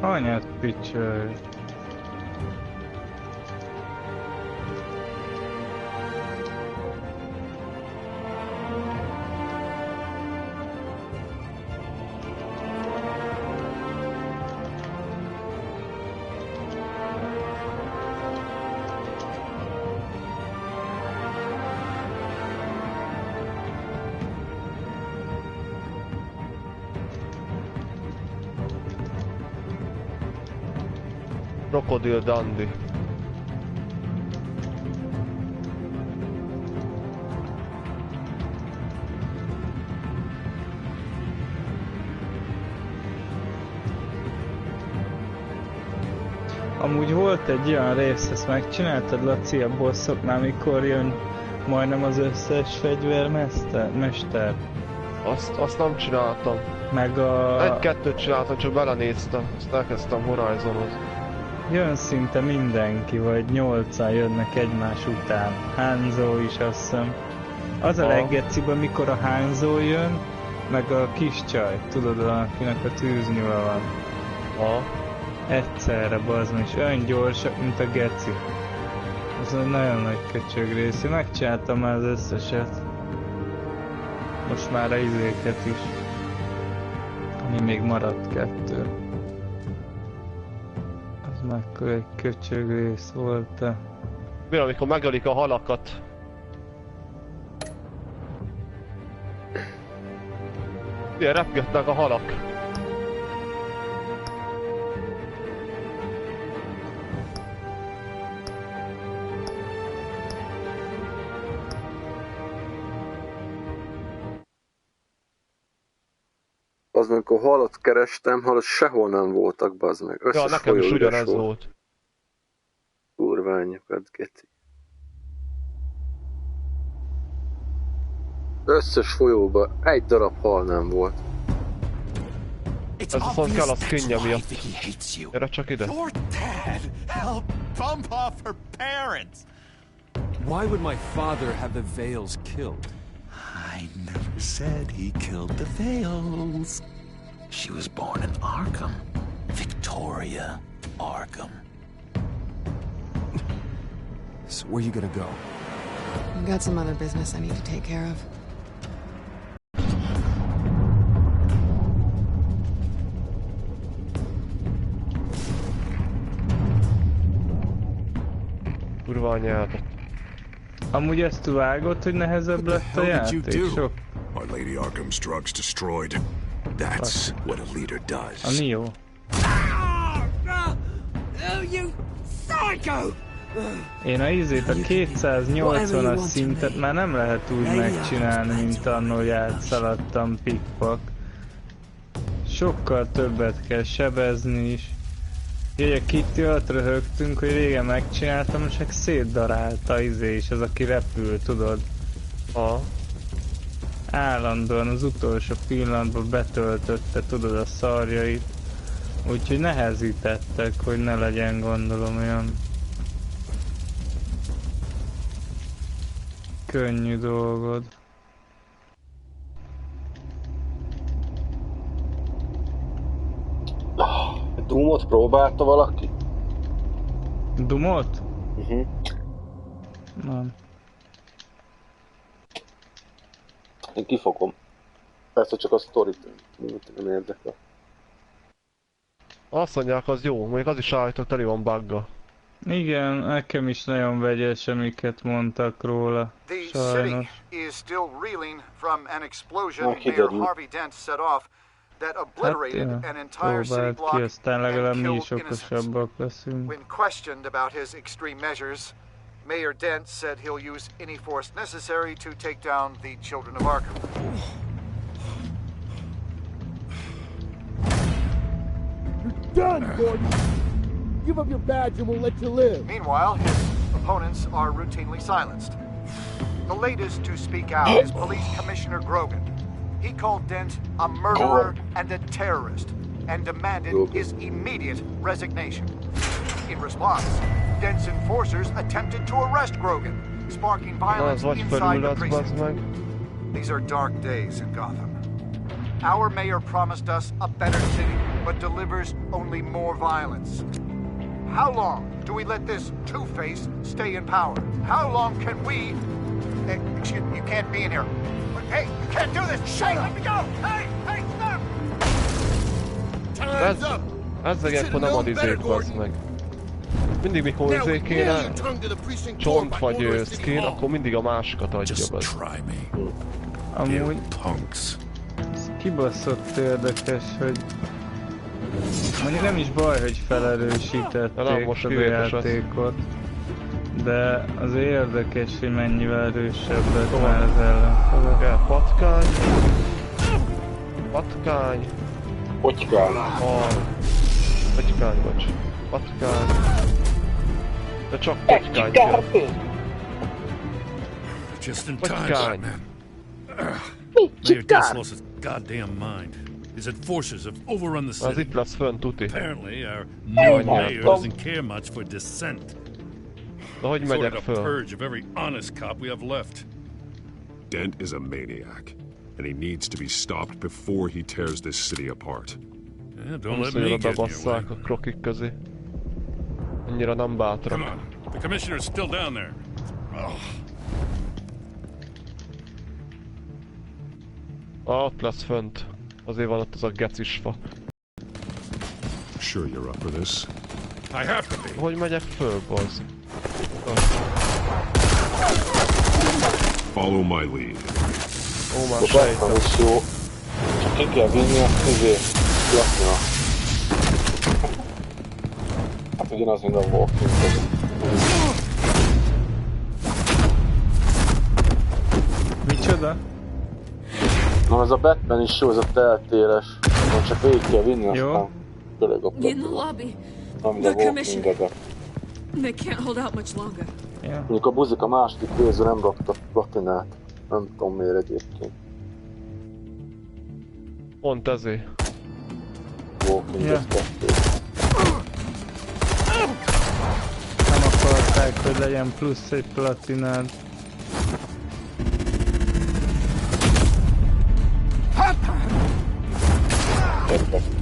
Anyát picsölj. Krokodil Dandy. Amúgy volt egy olyan rész, ezt megcsináltad, Laci, a bosszoknál, mikor jön majdnem az összes fegyvermester? Azt nem csináltam. Meg a... Egy-kettőt csináltam, csak belenéztem. Azt elkezdtem Horizon-ozni. Jön szinte mindenki, vagy 8-an jönnek egymás után. Hanzo is, azt hiszem. Az a leggecibb, amikor a Hanzo jön, meg a kis csaj, tudod, akinek a tűznyula van. Egyszerre, bazd meg, és olyan gyorsak, mint a geci. Ez egy nagyon nagy köcsög rész. Én megcsináltam már az összeset. Most már a izéket is. Ami még maradt 2. Az mekkora egy köcsög rész volt-e. Mi, amikor megölik a halakat? Ilyen repgetnek a halak. Az amikor halat kerestem, halat sehol nem voltak, bazd meg. Összes ja, nekem is ugyanez volt. Kurványokat, geci. Összes folyóban egy darab hal nem volt. Ez viszont kell az könnyű miatt. Gyere csak ide. Why would my father have the Veils killed? I never said he killed the Veils. She was born in Arkham. Victoria Arkham. So where you gonna go? I've got some other business I need to take care of. Kurva anyádat. Amúgy ezt vágott, hogy nehezebb lett a játék, sok? Our Lady Arkham's drugs destroyed. That's what a leader does. A Neo. Én a ízét, a 280-as szintet már nem lehet úgy megcsinálni, mint annól, hogy átszaladtam pikpak. Sokkal többet kell sebezni is. Ugye a Kitty alatt röhögtünk, hogy régen megcsináltam, és csak szétdarálta izé is, az aki repül, tudod? Állandóan az utolsó pillanatban betöltötte, tudod, a szarjait. Úgyhogy nehezítettek, hogy ne legyen, gondolom, olyan könnyű dolgod. Doomot próbálta valaki? Doomot? Nem. Én kifogom. Persze csak a sztorit nem érdekel. Azt mondják, az jó, mondjuk az is állított, teli van bugga. Igen, nekem is nagyon vegyes, amiket mondtak róla. Sajnos. Hát ja, próbált ki, aztán legalább mi is okosabbak leszünk. When questioned about his extreme measures, Mayor Dent said he'll use any force necessary to take down the children of Arkham. You're done, Gordon! Give up your badge and we'll let you live. Meanwhile, his opponents are routinely silenced. The latest to speak out is Police Commissioner Grogan. He called Dent a murderer and a terrorist and demanded his immediate resignation. In response, Dent's enforcers attempted to arrest Grogan, sparking violence inside the precinct. These are dark days in Gotham. Our mayor promised us a better city. but delivers only more violence. How long do we let this Two-Face stay in power? How long can we... excuse me, you can't be in here. Hey, you can't do this! Shut up! Let me go! Hey, stop! Time's up! Ezzel ilyenkor nem ad izét, bazd meg. Mindig mikor izé kéne csont vagy skin, akkor mindig a másikat adja, bazd. Amúgy... Ez kibaszott érdekes, hogy... Mondjuk nem is baj, hogy felerősítették a játékot. De az érdekes, hogy mennyivel erősebb lett már az ellenfele. Patkány. Patkány. Potykány. Potykány, bocs. Patkány. De csak patkány kell. Just in time, Batman. Mayor Dent's lost his goddamn mind. His enforcers have overrun the city. Az itt lesz fönn, tuti. Apparently, our new mayor doesn't care much for dissent. De hogy megyek föl? Purge of every honest cop we have left. Dent is a maniac, and he needs to be stopped before he tears this city apart. Yeah, don't let me get in your way. A krokik közé. Annyira nem bátrak. Come on, the commissioner's still down there. Ott lesz fönt. Azért van ott az a gecis fa. Sure you're up for this? I have to be. Hogy megyek föl, bazd? Follow my lead. Ó, már sejtem. is jó. Csak ki kell vinni a közé. Lakna. Hát ugyanaz, mint a Walking Dead. Micsoda? Na, ez a Batman is jó, ez a teltéles. Na, csak végig kell vinni, aztán körög a plakba. Amíg a Walking Dead. They can't hold out much longer. Yeah. Mondjuk a buzik a második részben nem raktak platinát. Nem tudom miért egyébként. Pont ezért. Walking Dead 2. Nem akarták, hogy legyen plusz egy platinád. Perfekt.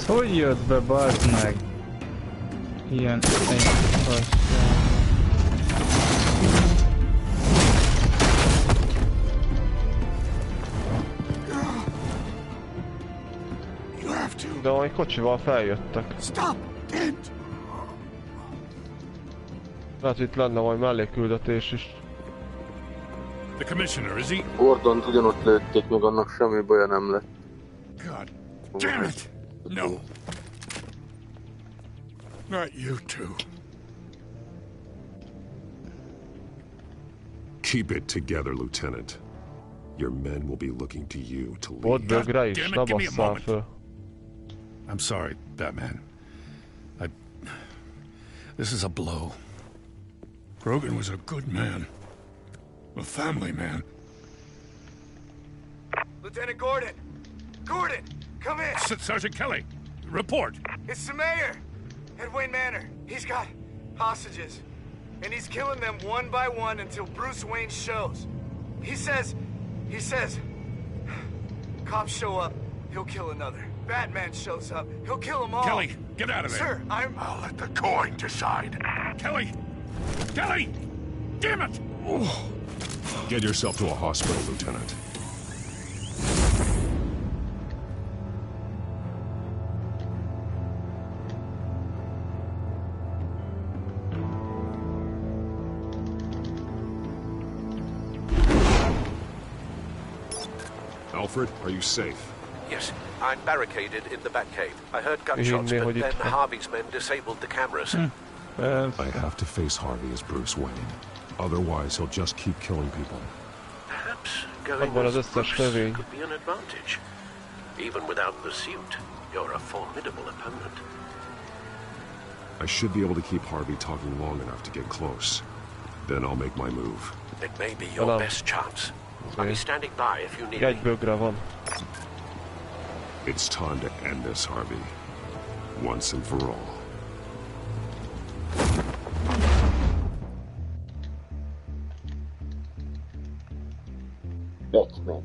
Hogy jött be, bazd meg? Ilyen egy fasság. De majd kocsival feljöttek. Lehet, itt lenne majd melléküldetés is. The commissioner, is he? Gordont ugyanott lőtték, meg annak semmi baja nem lett. God damn it! No. Not you two. Keep it together, Lieutenant. Your men will be looking to you to lead. Ott bögre is, ne basszál föl. I'm sorry, Batman. This is a blow. Grogan was a good man. A family man. Lieutenant Gordon! Gordon! Come in! Sergeant Kelly, report. It's the mayor! At Wayne Manor. He's got hostages. And he's killing them one by one until Bruce Wayne shows. He says... Cops show up, he'll kill another. Batman shows up, he'll kill them all. Kelly, get out of there. Sir, I'll let the coin decide. Kelly! Kelly! Damn it! Get yourself to a hospital, Lieutenant. Alfred, are you safe? Yes, I'm barricaded in the Batcave. I heard gunshots, but then Harvey's men disabled the cameras. I have to face Harvey as Bruce Wayne. Otherwise, he'll just keep killing people. Perhaps going as Bruce could be an advantage. Even without the suit, you're a formidable opponent. I should be able to keep Harvey talking long enough to get close. Then I'll make my move. It may be your best chance. I'll be standing by if you need me. It's time to end this, Harvey. Once and for all. Batman.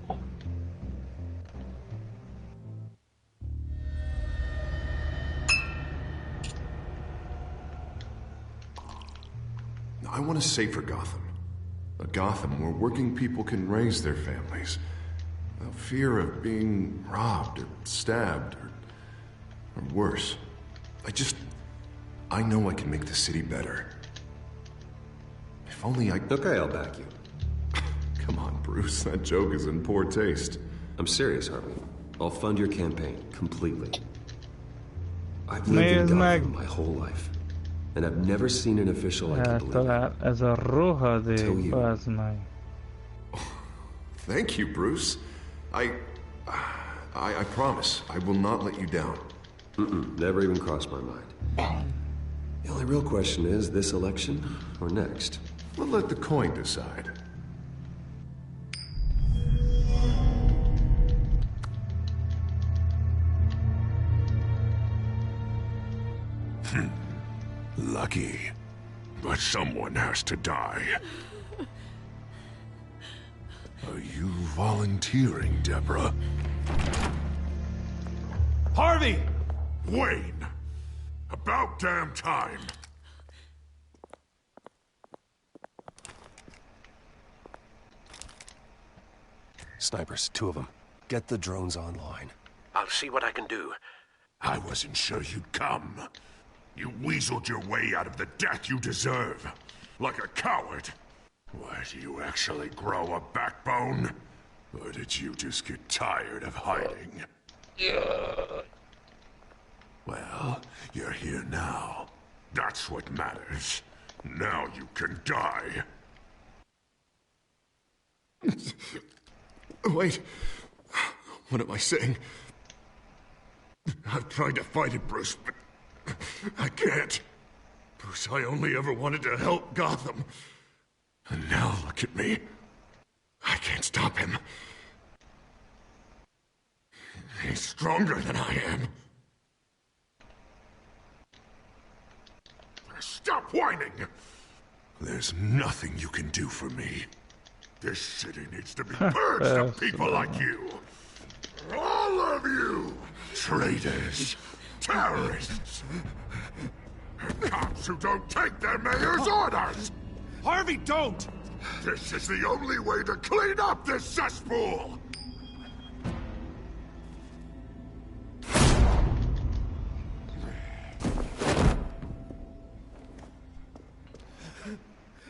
I want to say for Gotham. A Gotham where working people can raise their families. Without fear of being robbed or stabbed or worse. I know I can make the city better. If only I... Okay, I'll back you. Come on, Bruce, that joke is in poor taste. I'm serious, Harvey. I'll fund your campaign, completely. I've lived in Gotham my whole life. And I've never seen an official I can believe. Ez a rohadék, bazd meg. Thank you, Bruce. I promise I will not let you down. Never even crossed my mind. The only real question is, this election or next? We'll let the coin decide. Lucky. But someone has to die. Are you volunteering, Deborah? Harvey! Wayne! About damn time! Snipers, 2 of them. Get the drones online. I'll see what I can do. I wasn't sure you'd come. You weaseled your way out of the death you deserve. Like a coward. Why, do you actually grow a backbone? Or did you just get tired of hiding? Well, you're here now. That's what matters. Now you can die. Wait. What am I saying? I've tried to fight it, Bruce, but I can't. Bruce, I only ever wanted to help Gotham. And now look at me. I can't stop him. He's stronger than I am. Stop whining! There's nothing you can do for me. This city needs to be purged of people like you. All of you! Traitors, terrorists, and cops who don't take their mayor's orders! Harvey, don't! This is the only way to clean up this cesspool!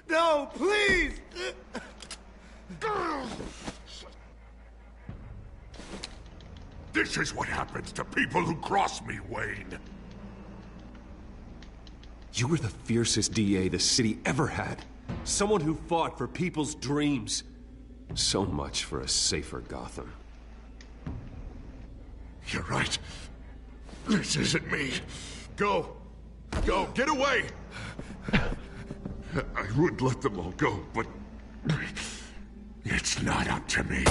No, please! This is what happens to people who cross me, Wayne. You were the fiercest DA the city ever had. Someone who fought for people's dreams. So much for a safer Gotham. You're right. This isn't me. Go. Go. Get away. I would let them all go, but it's not up to me.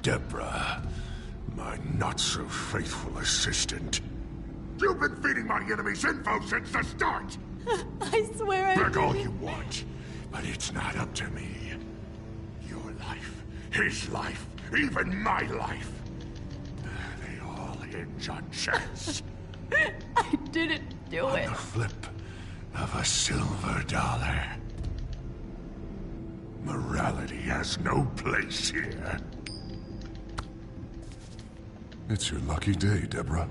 Deborah, my not-so-faithful assistant. You've been feeding my enemies info since the start! I swear I Beg all you want, but it's not up to me. Your life, his life, even my life. They all hinge on chance. I didn't do it. On the flip of a silver dollar. Morality has no place here. it's your lucky day, Deborah.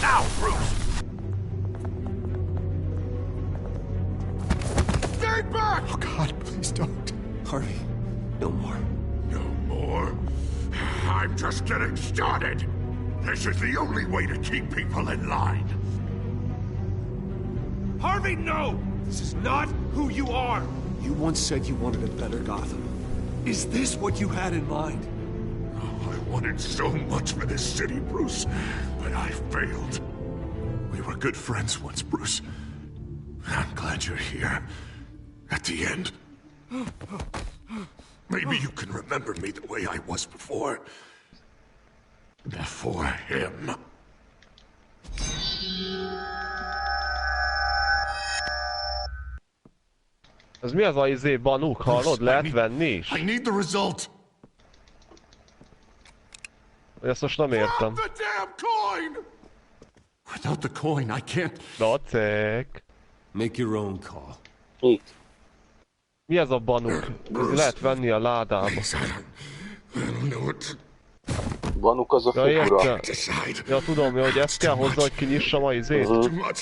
Now, Bruce! start. Harvey, no more. No more? I'm just getting started. This is the only way to keep people in line. Harvey, no! This is not who you are! You once said you wanted a better Gotham. Is this what you had in mind? Oh, I wanted so much for this city, Bruce, but I failed. We were good friends once, Bruce. I'm glad you're here. At the end. Maybe you can remember me the way I was before. Before him. Ez mi az a izé banuk, hallod? Lehet venni is? I need the result. Ezt most nem értem. The damn coin! Without the coin, I can't... Dacek. Make your own call. Itt. Mi ez a banuk? Lehet venni a ládába. Banuk az a figura. Ja, tudom, hogy ezt kell hozzá, hogy kinyissam a izét,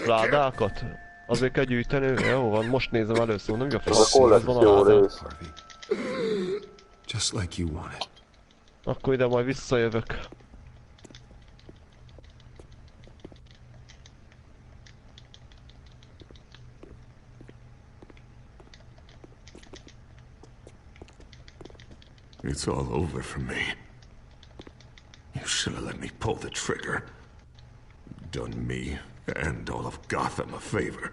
ládákat. Azért kell gyűjteni. Jó van, most nézem először, nem a fasz, ez van a ládák. Just like you wanted. Akkor ide majd visszajövök. It's all over for me. You should have let me pull the trigger. Done me and all of Gotham a favor.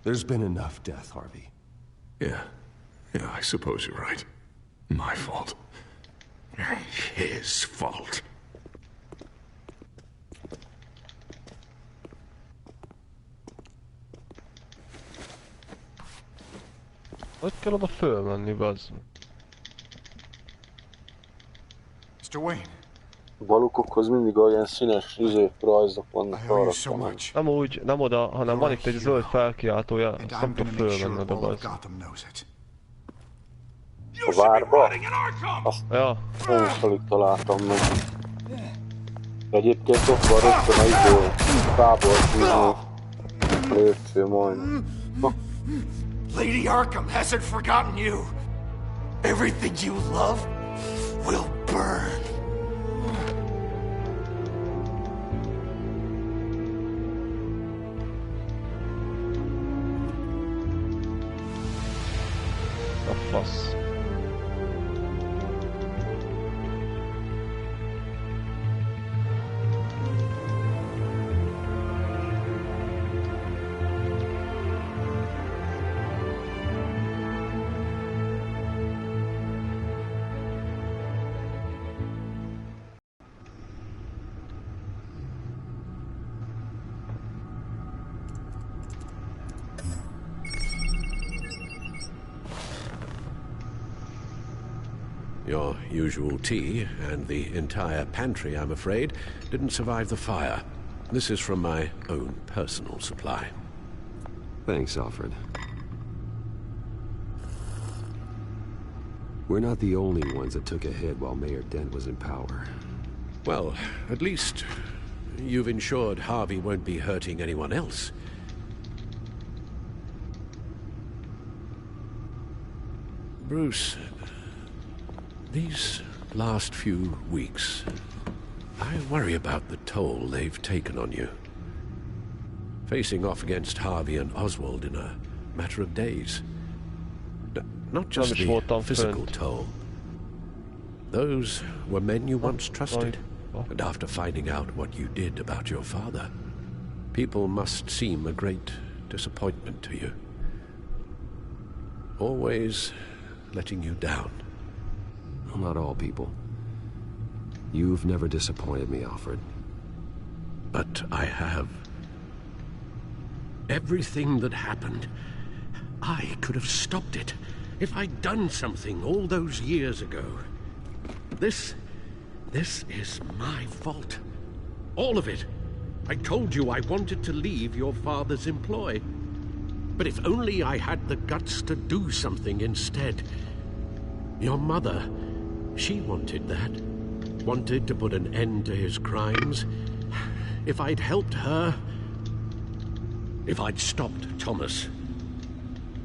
There's been enough death, Harvey. Yeah, I suppose you're right. My fault. His fault. Hogy kell oda fölmenni, bazd? Mr. Wayne. A balukokhoz mindig olyan színes rajzok vannak arra. Nem úgy, nem oda, hanem van itt egy zöld felkiáltója, azt nem tud fölmenni oda, bazd. A várba? Ja. Én is alig találtam meg. Egyébként ott van rögtön a idő, tábortűző lépcső majd. Lady Arkham hasn't forgotten you. Everything you love will burn. A fasz. Your usual tea and the entire pantry, I'm afraid, didn't survive the fire. This is from my own personal supply. Thanks, Alfred. We're not the only ones that took a hit while Mayor Dent was in power. Well, at least you've ensured Harvey won't be hurting anyone else. Bruce, these last few weeks, I worry about the toll they've taken on you. Facing off against Harvey and Oswald in a matter of days. Not just the physical toll. Those were men you once trusted. And after finding out what you did about your father, people must seem a great disappointment to you. Always letting you down. Well, not all people. You've never disappointed me, Alfred. But I have. Everything that happened, I could have stopped it if I'd done something all those years ago. This is my fault. All of it. I told you I wanted to leave your father's employ. But if only I had the guts to do something instead. Your mother, she wanted that. Wanted to put an end to his crimes. If I'd helped her... If I'd stopped Thomas...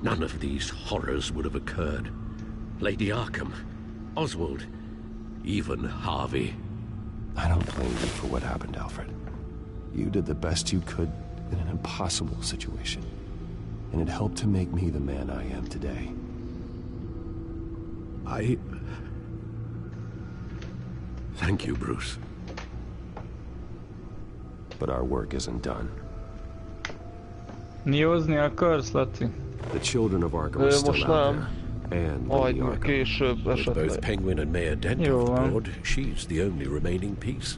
none of these horrors would have occurred. Lady Arkham, Oswald, even Harvey. I don't blame you for what happened, Alfred. You did the best you could in an impossible situation. And it helped to make me the man I am today. Thank you, Bruce. But our work isn't done. Nyozni akarsz, Laci? The children of Arkham are still out there. And Lady Arkham. With both Penguin and Mayor Dent abroad, she's the only remaining piece.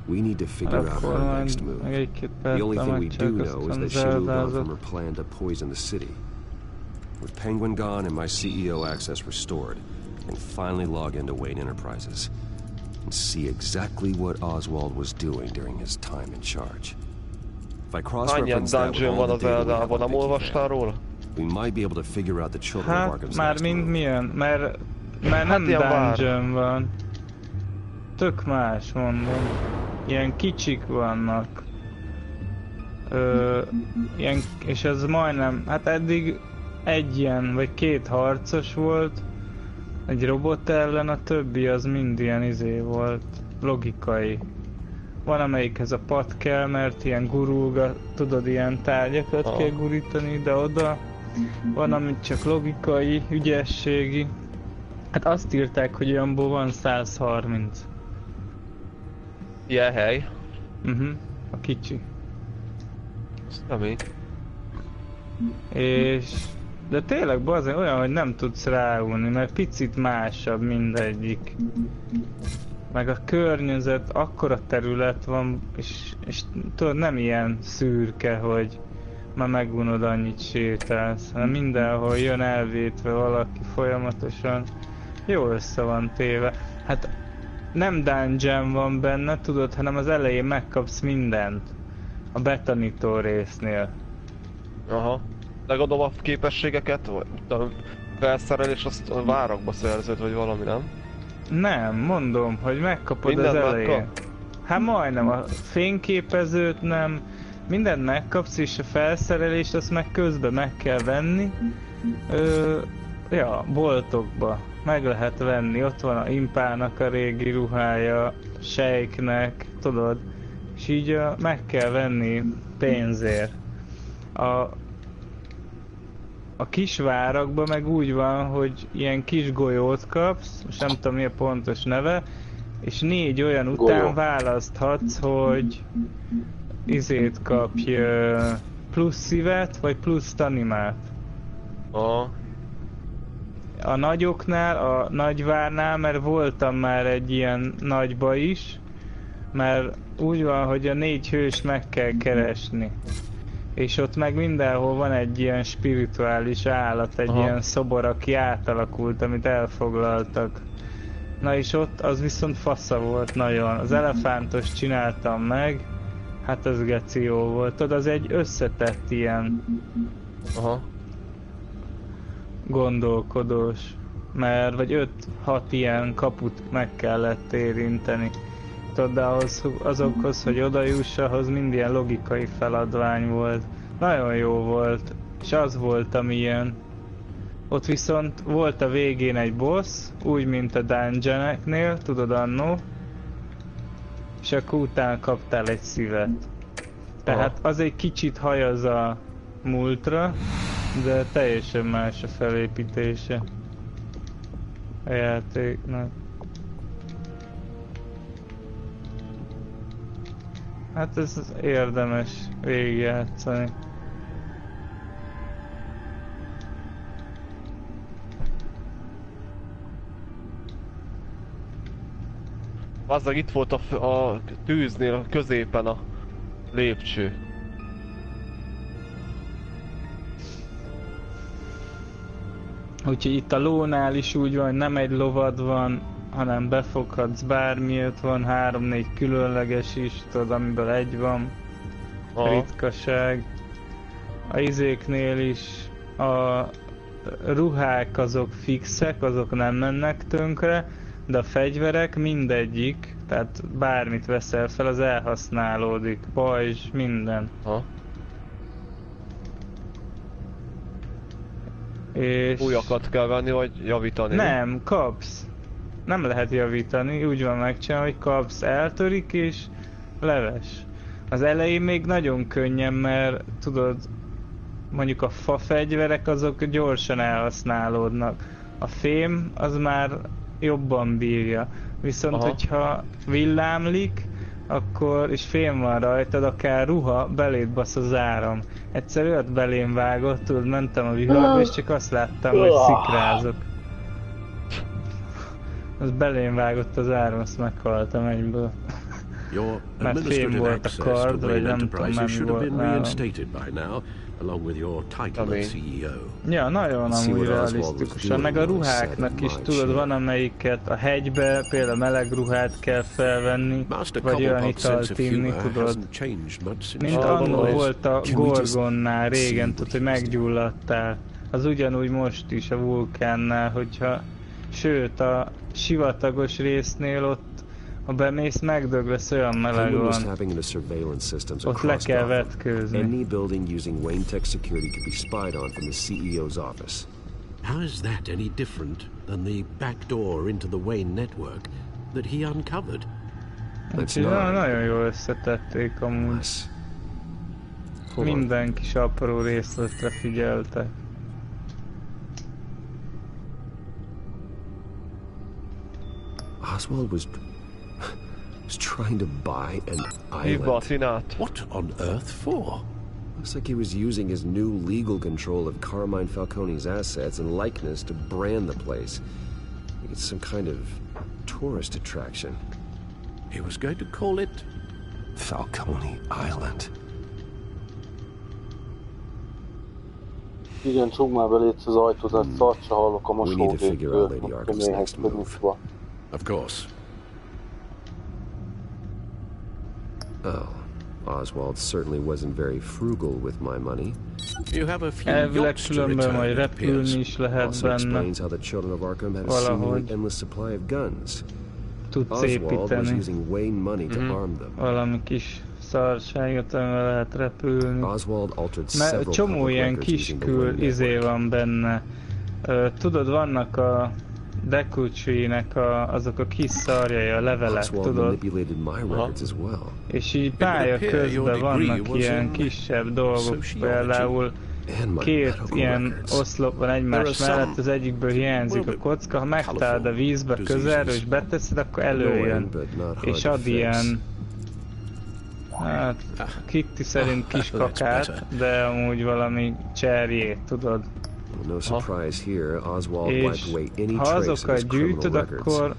We need to figure out our next move. The only thing we do know is that she moved on from her plan to poison the city. With Penguin gone and my CEO access restored, I can finally log into Wayne Enterprises and see exactly what Oswald was doing during his time in charge. If I cross-reference that with all the data we have on we might be able to figure out the children of Arkham's next move. Milyen? Mert nem dungeon van. Tök más, mondom. Ilyen kicsik vannak. És ez majdnem, hát eddig egy ilyen, vagy két harcos volt. Egy robot ellen, a többi az mind ilyen volt. Logikai. Van amelyikhez a pad kell, mert ilyen gurulga, tudod, ilyen tárgyakat kell gurítani ide-oda. Van, amit csak logikai, ügyességi. Hát azt írták, hogy olyanból van 130. Ilyen hely? A kicsi. Azt nem így. És... De tényleg bazen olyan, hogy nem tudsz ráulni, mert picit másabb mindegyik. Meg a környezet, akkora terület van, és tudod, nem ilyen szürke, hogy már megunod annyit sétálsz, hanem mindenhol jön elvétve valaki folyamatosan. Jó össze van téve. Hát nem dungeon van benne, tudod, hanem az elején megkapsz mindent. A betanító résznél. Aha. De gondolom a képességeket, vagy a felszerelés azt a várakba szerzed, vagy valami, nem? Nem, mondom, hogy megkapod minden az elején. Megkap? Hát majdnem, a fényképezőt nem, mindent megkapsz, és a felszerelést azt meg közben meg kell venni. Ja, boltokba meg lehet venni, ott van a Impának a régi ruhája, Sejknek, tudod, és így meg kell venni pénzért. A kis várakban meg úgy van, hogy ilyen kis golyót kapsz, most nem tudom mi a pontos neve, és 4 olyan után választhatsz, hogy izét kapj, plusz szívet, vagy plusz tanimát. A nagyoknál, a nagyvárnál, mert voltam már egy ilyen nagyba is, mert úgy van, hogy a 4 hőst meg kell keresni. És ott meg mindenhol van egy ilyen spirituális állat, egy ilyen szobor, aki átalakult, amit elfoglaltak. Na és ott az viszont fasza volt nagyon. Az elefántos csináltam meg, hát az geci jó volt. Tudod, az egy összetett ilyen gondolkodós. Mert vagy 5-6 ilyen kaput meg kellett érinteni. Tudod, de azokhoz, hogy oda juss, ahhoz mind ilyen logikai feladvány volt. Nagyon jó volt, és az volt, amilyen. Ott viszont volt a végén egy boss, úgy mint a dungeoneknél, tudod annó. És akkor utána kaptál egy szívet. Tehát az egy kicsit hajaz a múltra, de teljesen más a felépítése a játéknak. Hát ez érdemes végigjátszani. Azzal itt volt a tűznél, a középen a lépcső. Úgyhogy itt a lónál is úgy van, hogy nem egy lovad van, hanem befoghatsz bármilyet, van 3-4 különleges is, tudod, amiből egy van. Ritkaság. A izéknél is a ruhák azok fixek, azok nem mennek tönkre, de a fegyverek mindegyik, tehát bármit veszel fel, az elhasználódik, pajzs, minden. És... Újakat kell venni, vagy javítani? Nem, kapsz. Nem lehet javítani, úgy van megcsinálva, hogy kapsz, eltörik és leves. Az elején még nagyon könnyen, mert tudod, mondjuk a fa fegyverek azok gyorsan elhasználódnak. A fém az már jobban bírja. Viszont hogyha villámlik, akkor, és fém van rajtad, akár ruha, beléd basz az áram. Egyszer olyat belém vágott, tudod, mentem a viharba, és csak azt láttam, hogy szikrázok. Az belém vágott az áram, azt meghaltam egyből. Mert fém volt a kard, vagy nem tudom, nem volt nálam. Along with your title as CEO. Ja, nagyon amúgy realisztikusan, meg a ruháknak is, tudod, van amelyiket a hegybe, például meleg ruhát kell felvenni, vagy olyan italt inni, tudod. Mint annó volt a Gorgonnál régen, tudod, hogy meggyulladtál. Az ugyanúgy most is a vulkánnál, hogyha... Sőt, a sivatagos résznél ott ha bemész, megdög lesz, olyan meleg van. Ott le kell vetkőzni. Any building using Wayne Tech security could be spied on from the CEO's office. How is that any different than the back door into the Wayne network that he uncovered? Nagyon jól összetették amúgy. Minden kis apró részletre figyeltek. Oswald was trying to buy an island. What on earth for? Looks like he was using his new legal control of Carmine Falcone's assets and likeness to brand the place. It's some kind of tourist attraction. He was going to call it Falcone Island. Igen, csukd már be létsz az ajtót, ezt szart se hallok a mosógépből. Of course. Oh, Oswald certainly wasn't very frugal with my money. You have a few elvileg különben majd repülni is lehet also benne. Explains how the children of Arkham had a seemingly endless supply of guns. Tudsz építeni. Valami kis szarságot, amivel lehet repülni. Mert csomó ilyen kis izé van benne. Tudod, vannak a Dekucsi-nek azok a kis szarjai, a levelek, tudod? És így pálya közben vannak ilyen kisebb dolgok, például két ilyen oszlop van egymás mellett, az egyikből hiányzik a kocka, ha megtalálod a vízbe közelről és beteszed, akkor előjön. És ad ilyen... Hát, Kitty szerint kis kakát, de amúgy valami cserjét, tudod? És ha azokat gyűjtöd, akkor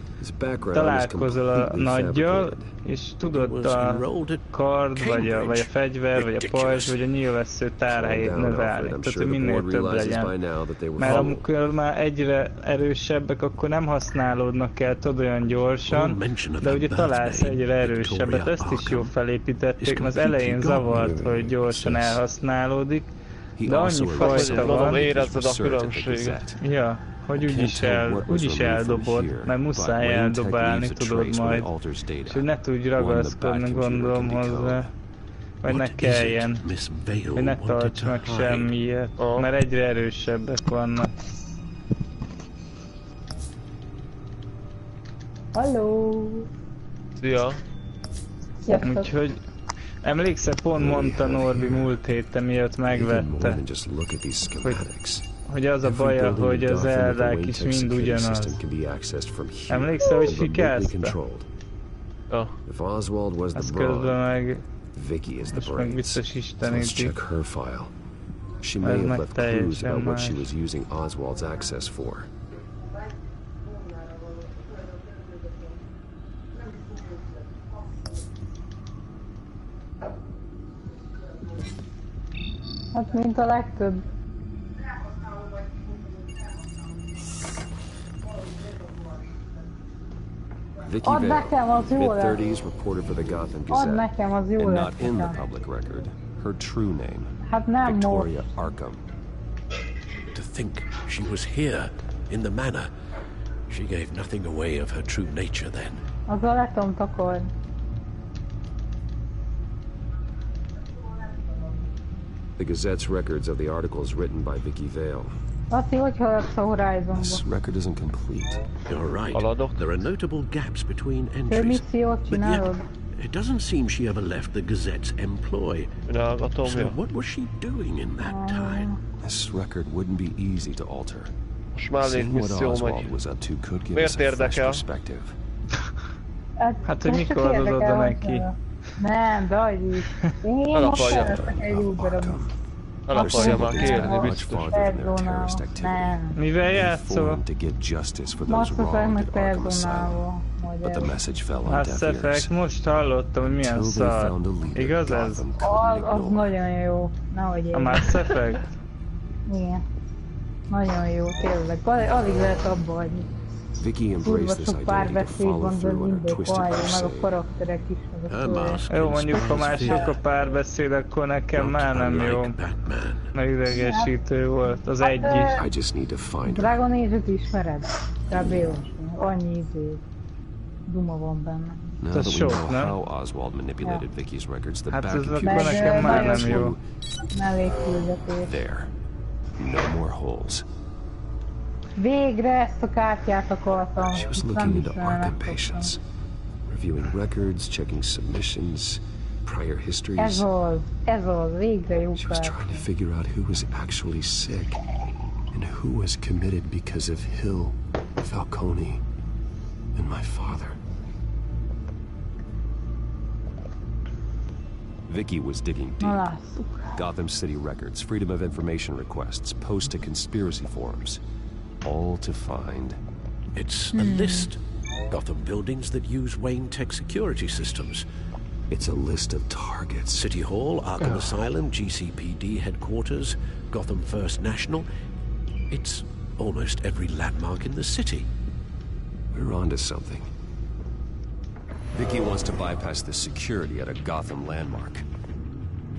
találkozol a nagyjal, és tudod a kard, vagy a fegyver, vagy a pajzs, vagy a nyílvessző tárhelyét növelni. Tehát, hogy minél több legyen. Mert amikor már egyre erősebbek, akkor nem használódnak el, tudod, olyan gyorsan, de ugye találsz egyre erősebbet. Ezt is jól felépítették, mert az elején zavart, hogy gyorsan elhasználódik. De annyi fajta van, érezzed a különbséget. Ja, hogy úgyis eldobod, mert muszáj eldobálni, tudod majd. És hogy ne tudj ragaszkodni, gondolom hozzá. Vagy ne kelljen, hogy ne tarts meg semmiért, mert egyre erősebbek vannak. Halló! Szia! Úgyhogy... Emlékszel, pont mondta Norbi múlt héten, miatt megvette, hogy az a baja, hogy az eldák is mind ugyanaz. Emlékszel, hogy fikázta? Az közben meg... most meg biztos istenítik. Ez meg teljesen más. Hát mint a legtöbb. Add nekem, az jó lesz. Add nekem, az jó lesz. Hát nem most. To think she was here in the manor. She gave nothing away of her true nature then. Azzal le tudom takarni. The Gazette's records of the articles written by Vicky Vale. This record isn't complete. You're right. There are notable gaps between entries. But yet, it doesn't seem she ever left the Gazette's employ. So what was she doing in that time? This record wouldn't be easy to alter. Seeing what Oswald was up to could give us a fresh perspective. Hát, hogy mikor adod oda neki? Nem, de hogy is. Én most szeretek egy Uberem. El akarja már kérni, biztos. Mivel játszol? Mass Effect meg Personával. Mass Effect, most hallottam, hogy milyen szar. Igaz ez? Az nagyon jó. Nehogy én. A Mass Effect? Igen. Nagyon jó, tényleg. Alig lehet abba hagyni. Kurva sok párbeszéd van, de mindegy hallja, meg a karakterek is, meg a szólás. Jó, mondjuk ha már sok a párbeszéd, akkor nekem már nem jó. Mert idegesítő volt, az egy is. Dragon Age-et ismered? Kb. Annyi idő. Duma van benne. Ez sok, nem? Hát ez akkor nekem már nem jó. Mellékküldetés. No more holes. Végre ezt a kártyát akartam. She was looking into Arkham patients, reviewing records, checking submissions, prior histories. Ez az, végre jó. She was trying to figure out who was actually sick and who was committed because of Hill, Falcone, and my father. Vicky was digging deep. Gotham City records, Freedom of Information requests, post to conspiracy forums. All to find. It's a list. Gotham buildings that use Wayne Tech security systems. It's a list of targets. City Hall, Arkham Asylum, GCPD headquarters, Gotham First National. It's almost every landmark in the city. We're onto something. Vicky wants to bypass the security at a Gotham landmark.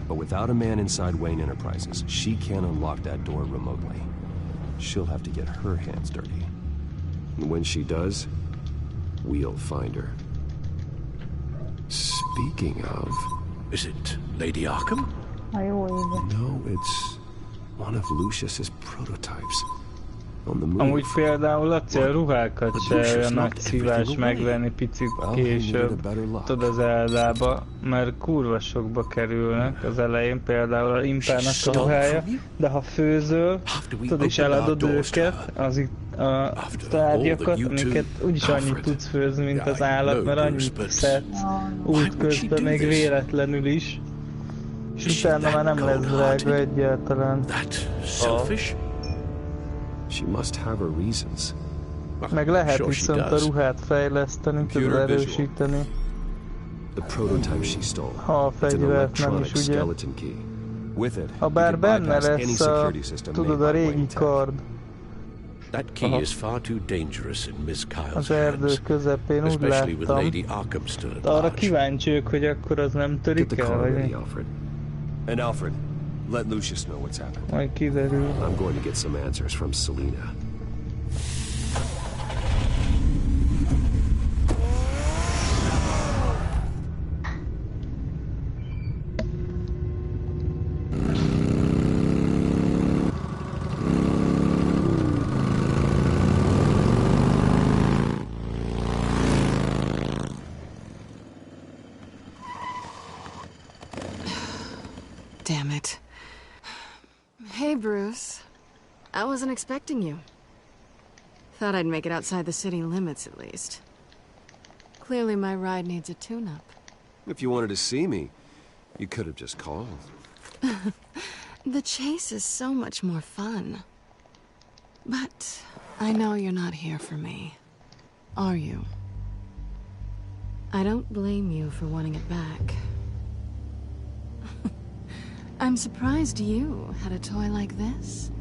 But without a man inside Wayne Enterprises, she can't unlock that door remotely. She'll have to get her hands dirty. And when she does, we'll find her. Speaking of... Is it Lady Arkham? No, it's one of Lucius's prototypes. Amúgy például a célruhákat se olyan nagy szívás megvenni picit később, tudod, az Eldába, mert kurva sokba kerülnek az elején, például a Impának a ruhája, de ha főzöl, tudod, és eladod őket, a tárgyakat, amiket úgyis annyit tudsz főzni, mint az állat, mert annyit szedsz út közben, még véletlenül is, és utána már nem lesz drága egyáltalán. She must have her reasons. Meg lehet viszont a ruhát fejleszteni, tudod erősíteni. The prototype she stole. Ha a fegyvert nem is, ugye? Ha bár benne lesz a, tudod, a régi kard. That key is far too dangerous in Miss Kyle's az erdő közepén úgy láttam. De arra kíváncsiak, hogy akkor az nem törik el, vagy mi? And Alfred, let Lucius know what's happened. Majd kiderül. I'm going to get some answers from Selina. Damn it. Hey, Bruce. I wasn't expecting you. Thought I'd make it outside the city limits, at least. Clearly my ride needs a tune-up. If you wanted to see me, you could have just called. The chase is so much more fun. But I know you're not here for me. Are you? I don't blame you for wanting it back. I'm surprised you had a toy like this.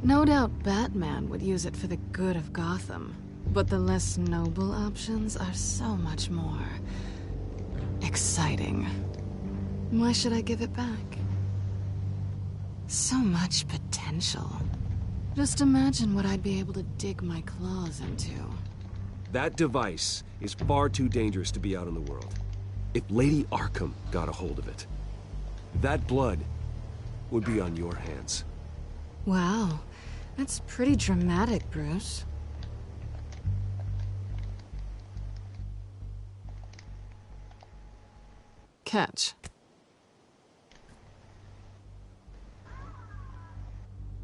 No doubt Batman would use it for the good of Gotham, but the less noble options are so much more exciting. Why should I give it back? So much potential. Just imagine what I'd be able to dig my claws into. That device is far too dangerous to be out in the world. If Lady Arkham got a hold of it, that blood would be on your hands. Wow. That's pretty dramatic, Bruce. Catch.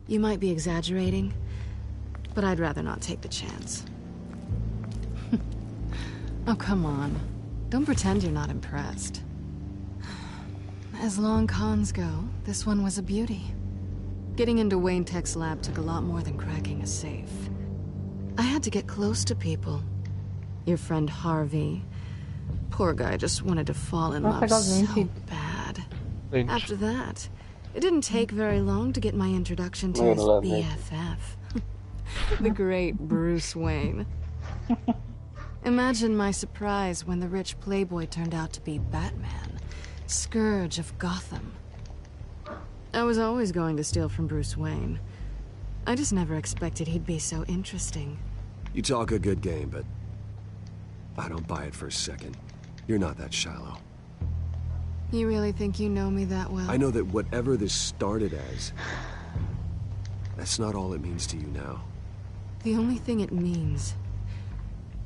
You might be exaggerating, but I'd rather not take the chance. Oh, come on. Don't pretend you're not impressed. As long cons go, this one was a beauty. Getting into Wayne Tech's lab took a lot more than cracking a safe. I had to get close to people. Your friend Harvey. Poor guy just wanted to fall in love so bad. After that, it didn't take very long to get my introduction to his BFF. The great Bruce Wayne. Imagine my surprise when the rich playboy turned out to be Batman, Scourge of Gotham. I was always going to steal from Bruce Wayne. I just never expected he'd be so interesting. You talk a good game, but I don't buy it for a second. You're not that shallow. You really think you know me that well? I know that whatever this started as, that's not all it means to you now. The only thing it means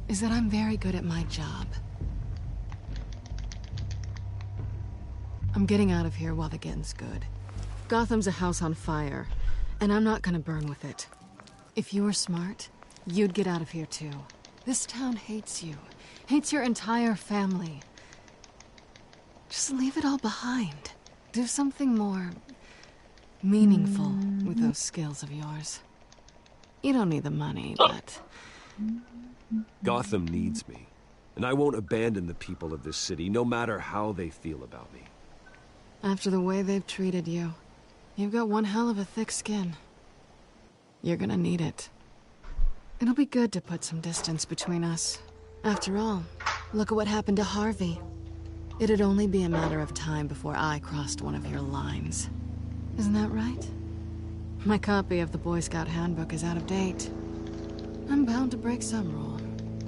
is that I'm very good at my job. I'm getting out of here while the getting's good. Gotham's a house on fire, and I'm not gonna burn with it. If you were smart, you'd get out of here too. This town hates you. Hates your entire family. Just leave it all behind. Do something more meaningful with those skills of yours. You don't need the money, but... Gotham needs me, and I won't abandon the people of this city, no matter how they feel about me. After the way they've treated you, you've got one hell of a thick skin. You're gonna need it. It'll be good to put some distance between us. After all, look at what happened to Harvey. It'd only be a matter of time before I crossed one of your lines. Isn't that right? My copy of the Boy Scout Handbook is out of date. I'm bound to break some rule.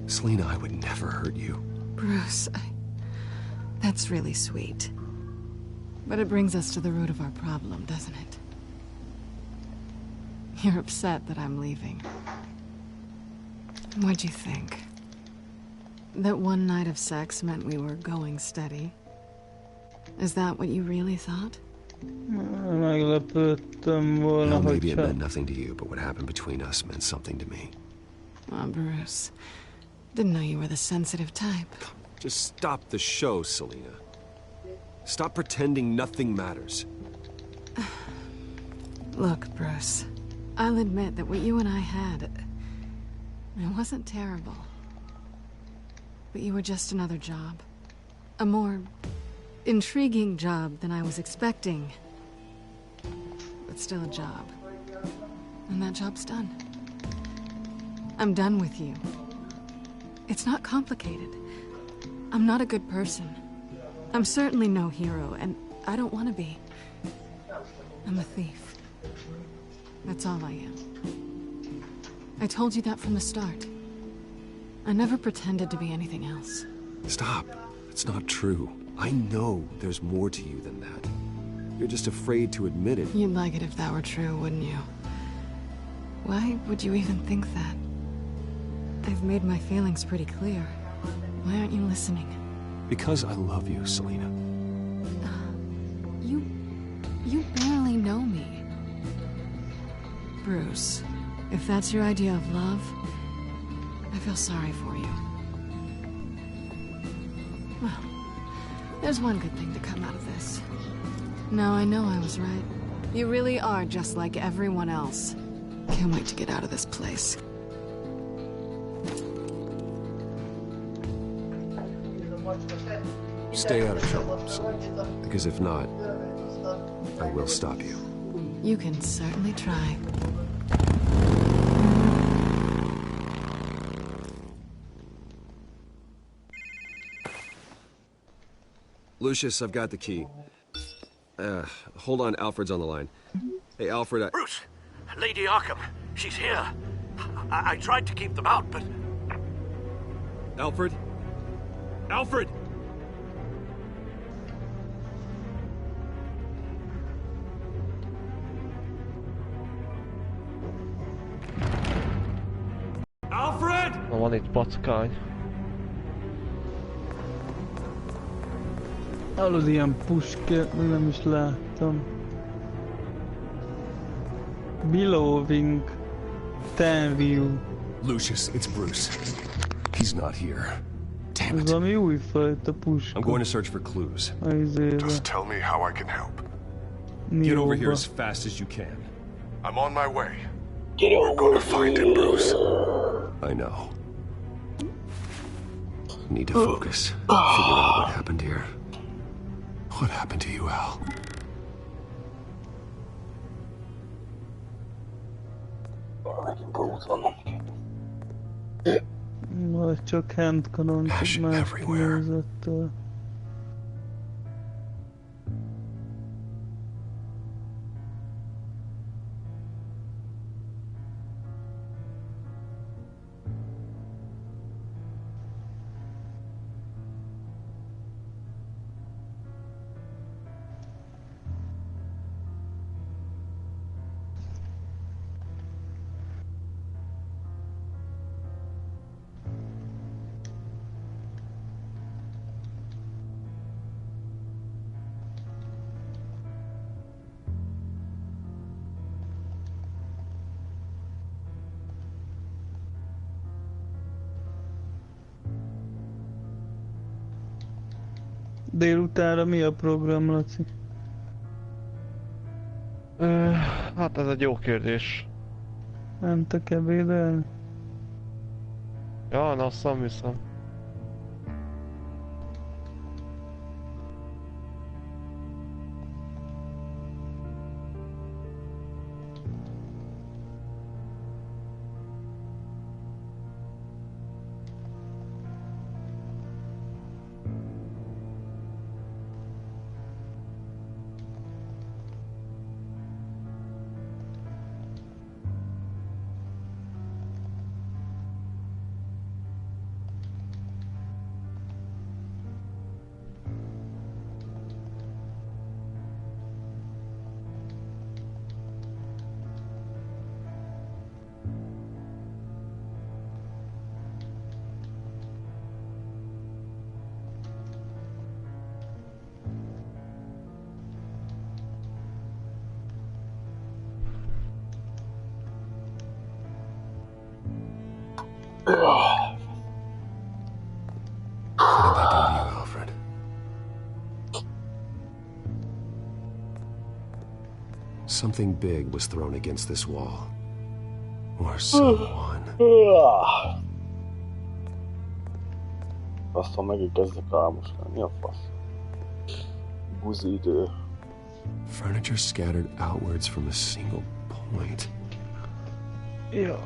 Selina, I would never hurt you. Bruce, that's really sweet. But it brings us to the root of our problem, doesn't it? You're upset that I'm leaving. What'd you think? That one night of sex meant we were going steady? Is that what you really thought? Well, maybe it meant nothing to you, but what happened between us meant something to me. Oh, Bruce. Didn't know you were the sensitive type. Just stop the show, Selina. Stop pretending nothing matters. Look, Bruce. I'll admit that what you and I had... it wasn't terrible. But you were just another job. A more intriguing job than I was expecting. But still a job. And that job's done. I'm done with you. It's not complicated. I'm not a good person. I'm certainly no hero, and I don't want to be. I'm a thief. That's all I am. I told you that from the start. I never pretended to be anything else. Stop. It's not true. I know there's more to you than that. You're just afraid to admit it. You'd like it if that were true, wouldn't you? Why would you even think that? I've made my feelings pretty clear. Why aren't you listening? Because I love you, Selina. You barely know me. Bruce, if that's your idea of love, I feel sorry for you. Well, there's one good thing to come out of this. Now I know I was right. You really are just like everyone else. Can't wait to get out of this place. Stay out of trouble, Selina. Because if not, I will stop you. You can certainly try. Lucius, I've got the key. Hold on, Alfred's on the line. Hey, Alfred, Bruce! Lady Arkham, she's here. I tried to keep them out, but... Alfred? Alfred! van itt packány. Hallod, ilyen puskert, nem is láttam. Billowing 10 view. Lucius, it's Bruce. He's not here. Damn it. Ez ami újfajta puska. I'm going to search for clues. Just tell me how I can help. Get over here as fast as you can. I'm on my way. We're gonna find him, Bruce. I know. Need to focus. Figure out what happened here. What happened to you, Al? Vagy csak handkanoncsok más kinézettől. Délutánra mi a program, Laci? Hát ez egy jó kérdés. Mentek ebédelni? Ja, na azt nem hiszem. What did they do to you, Alfred? Something big was thrown against this wall. Or someone. Aztán megint kezdek álmos lenni, a fasz. Buzi idő. Furniture scattered outwards from a single point. Jaj.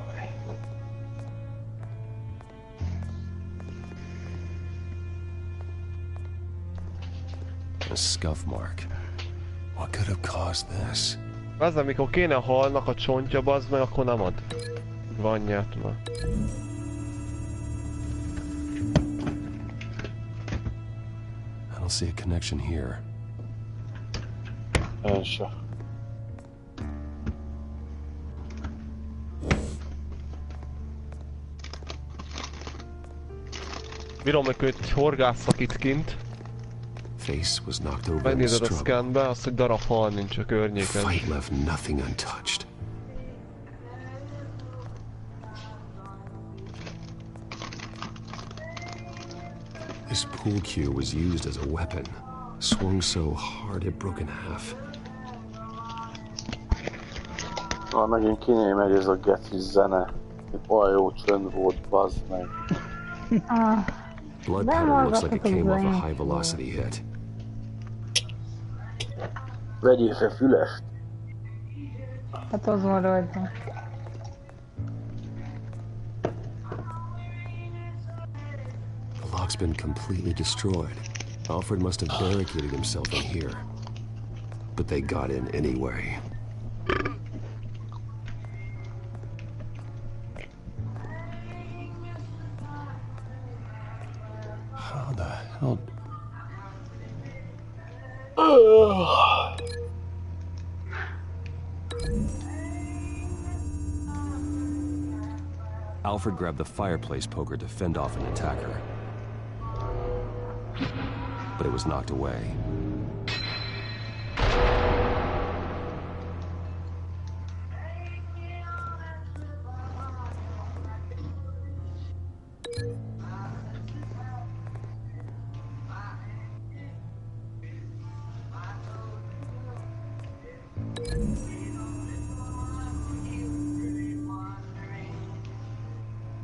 A scuff mark. What could have caused this? Az, amikor kéne halnak a csontja, bazd meg, akkor nem ad. Van nyert már. I don't see a connection here. Én se. Bírom, amikor itt horgásszak itt kint. Face was knocked over. Megnézed a szkánbe, azt, hogy darab hal nincs a környéken. Fight left nothing untouched. This pool cue was used as a weapon. Swung so hard it broke in half. Megint kiné megy ez a geci zene. Olyan jó csönd volt, bazd meg. Blood pattern looks like it came off a high velocity hit. Vegyél fel fülest. Hát az van rajta. The lock's been completely destroyed. Alfred must have barricaded himself in here. But they got in anyway. How the hell... Alfred grabbed the fireplace poker to fend off an attacker. But it was knocked away.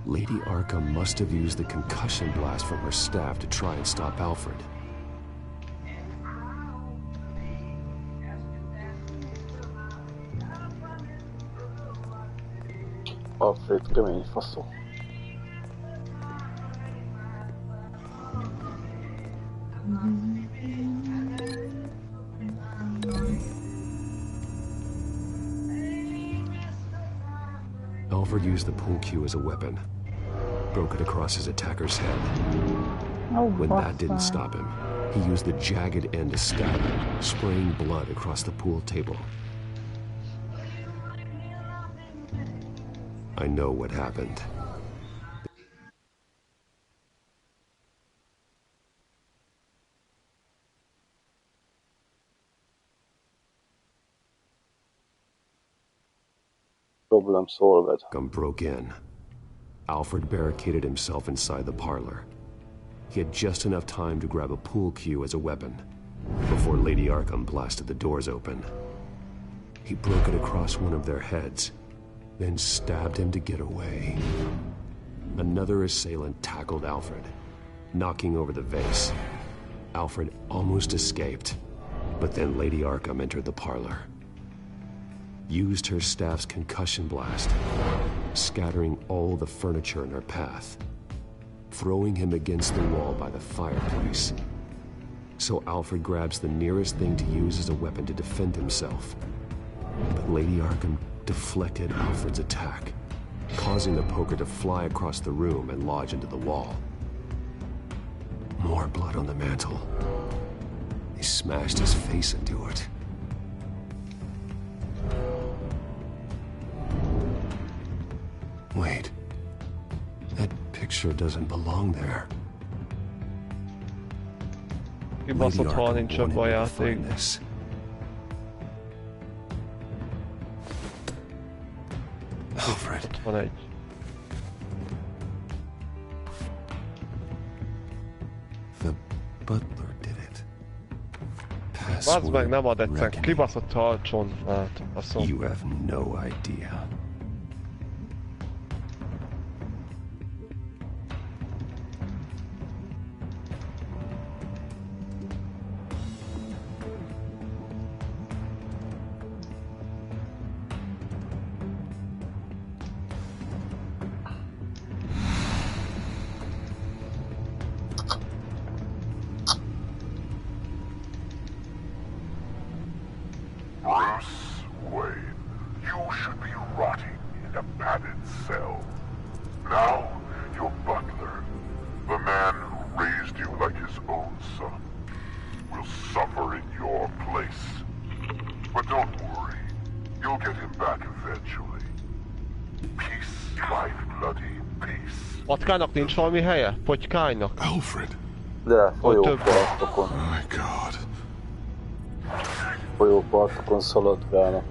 Lady Arkham must have used the concussion blast from her staff to try and stop Alfred. Alfred kemény faszó. Alfred used the pool cue as a weapon. Broke it across his attacker's head. When that didn't stop him, he used the jagged end to stab him, spraying blood across the pool table. I know what happened. Problem solved. Broke in. Alfred barricaded himself inside the parlor. He had just enough time to grab a pool cue as a weapon before Lady Arkham blasted the doors open. He broke it across one of their heads, then stabbed him to get away. Another assailant tackled Alfred, knocking over the vase. Alfred almost escaped, but then Lady Arkham entered the parlor. Used her staff's concussion blast, scattering all the furniture in her path, throwing him against the wall by the fireplace. So Alfred grabs the nearest thing to use as a weapon to defend himself. But Lady Arkham deflected Alfred's attack, causing the poker to fly across the room and lodge into the wall. More blood on the mantle. They smashed his face into it. Wait. That picture doesn't belong there. Kibaszott hal nincs ebben a játék. Alfred. Van egy. The butler did it. Vazd meg, nem ad egyszer. Kibaszott hal csontát. You have no idea. Patkának nincs valami helye? Potykánynak? Alfred. De, folyópartokon. Oh my god. Folyópartokon szaladgálnak.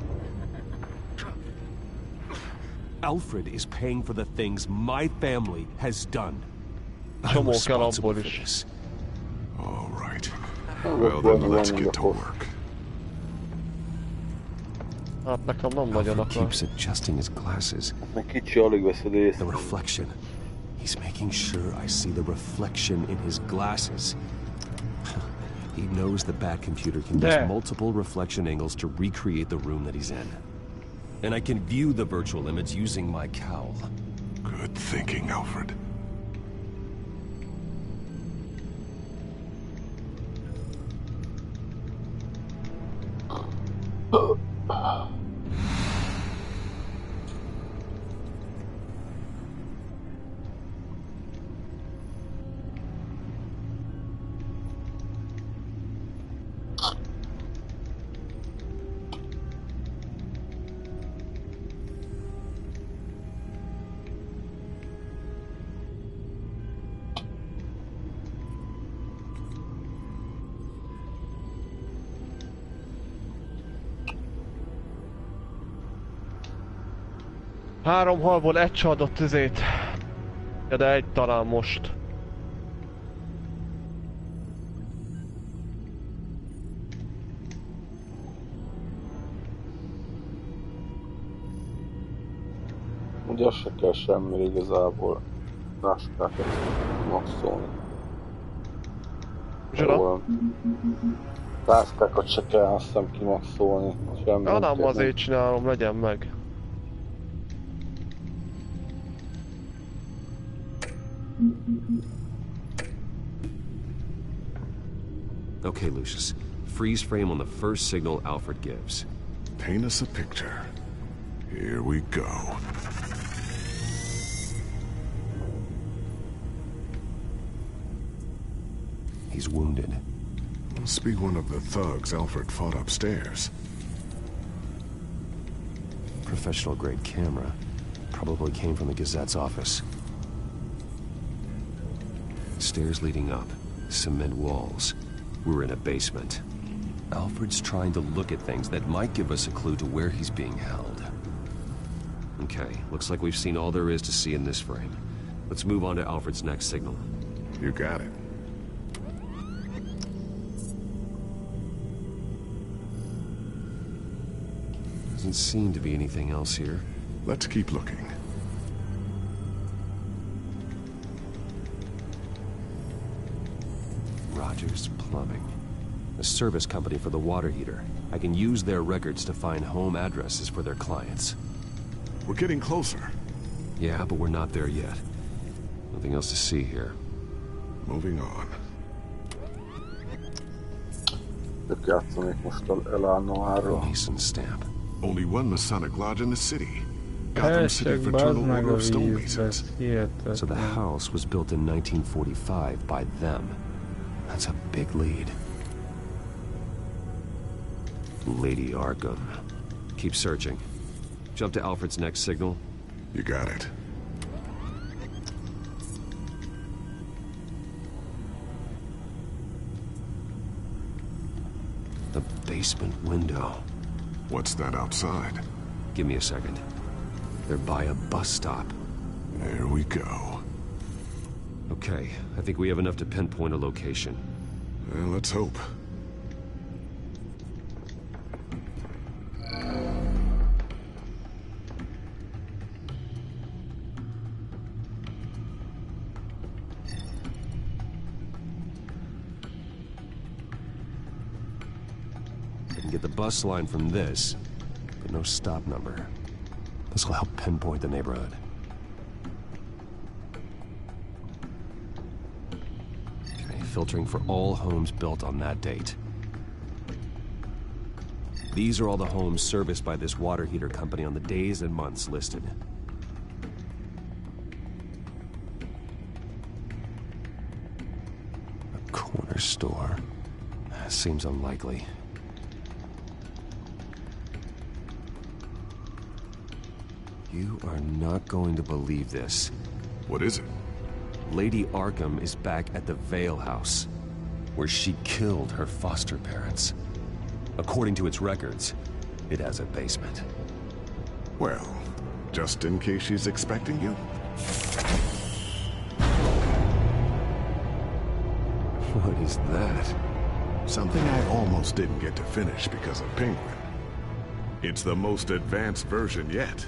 Alfred is paying for the things my family has done. Csomó kell abból is. All right. Well, then let's get to work. Hát nekem nem nagyon akar. Keeps adjusting his glasses. Kicsi, alig veszed észre. The reflection. He's making sure I see the reflection in his glasses. He knows the Batcomputer can use multiple reflection angles to recreate the room that he's in. And I can view the virtual image using my cowl. Good thinking, Alfred. 3 halból egy se adott izét. Ja, de egy talán most. Ugye az se kell semmi igazából. Náskákat maxolni. Zsora? Náskákat se kell azt hiszem kimaxolni. Semmi Ja, nem azért csinálom, legyen meg. Okay, Lucius. Freeze frame on the first signal Alfred gives. Paint us a picture. Here we go. He's wounded. Must be one of the thugs Alfred fought upstairs. Professional-grade camera. Probably came from the Gazette's office. Stairs leading up. Cement walls. We're in a basement. Alfred's trying to look at things that might give us a clue to where he's being held. Okay, looks like we've seen all there is to see in this frame. Let's move on to Alfred's next signal. You got it. Doesn't seem to be anything else here. Let's keep looking. Rogers Plumbing. A service company for the water heater. I can use their records to find home addresses for their clients. We're getting closer. Yeah, but we're not there yet. Nothing else to see here. Moving on. Mason stamp. Only one Masonic lodge in the city. Gotham City Fraternal Order of Stonemasons. So the house was built in 1945 by them. That's a big lead. Lady Arkham. Keep searching. Jump to Alfred's next signal. You got it. The basement window. What's that outside? Give me a second. They're by a bus stop. There we go. Okay, I think we have enough to pinpoint a location. Well, let's hope. I can get the bus line from this, but no stop number. This will help pinpoint the neighborhood. Okay, filtering for all homes built on that date. These are all the homes serviced by this water heater company on the days and months listed. A corner store. Seems unlikely. You are not going to believe this. What is it? Lady Arkham is back at the Vale House, where she killed her foster parents. According to its records, it has a basement. Well, just in case she's expecting you. What is that? Something I almost didn't get to finish because of Penguin. It's the most advanced version yet.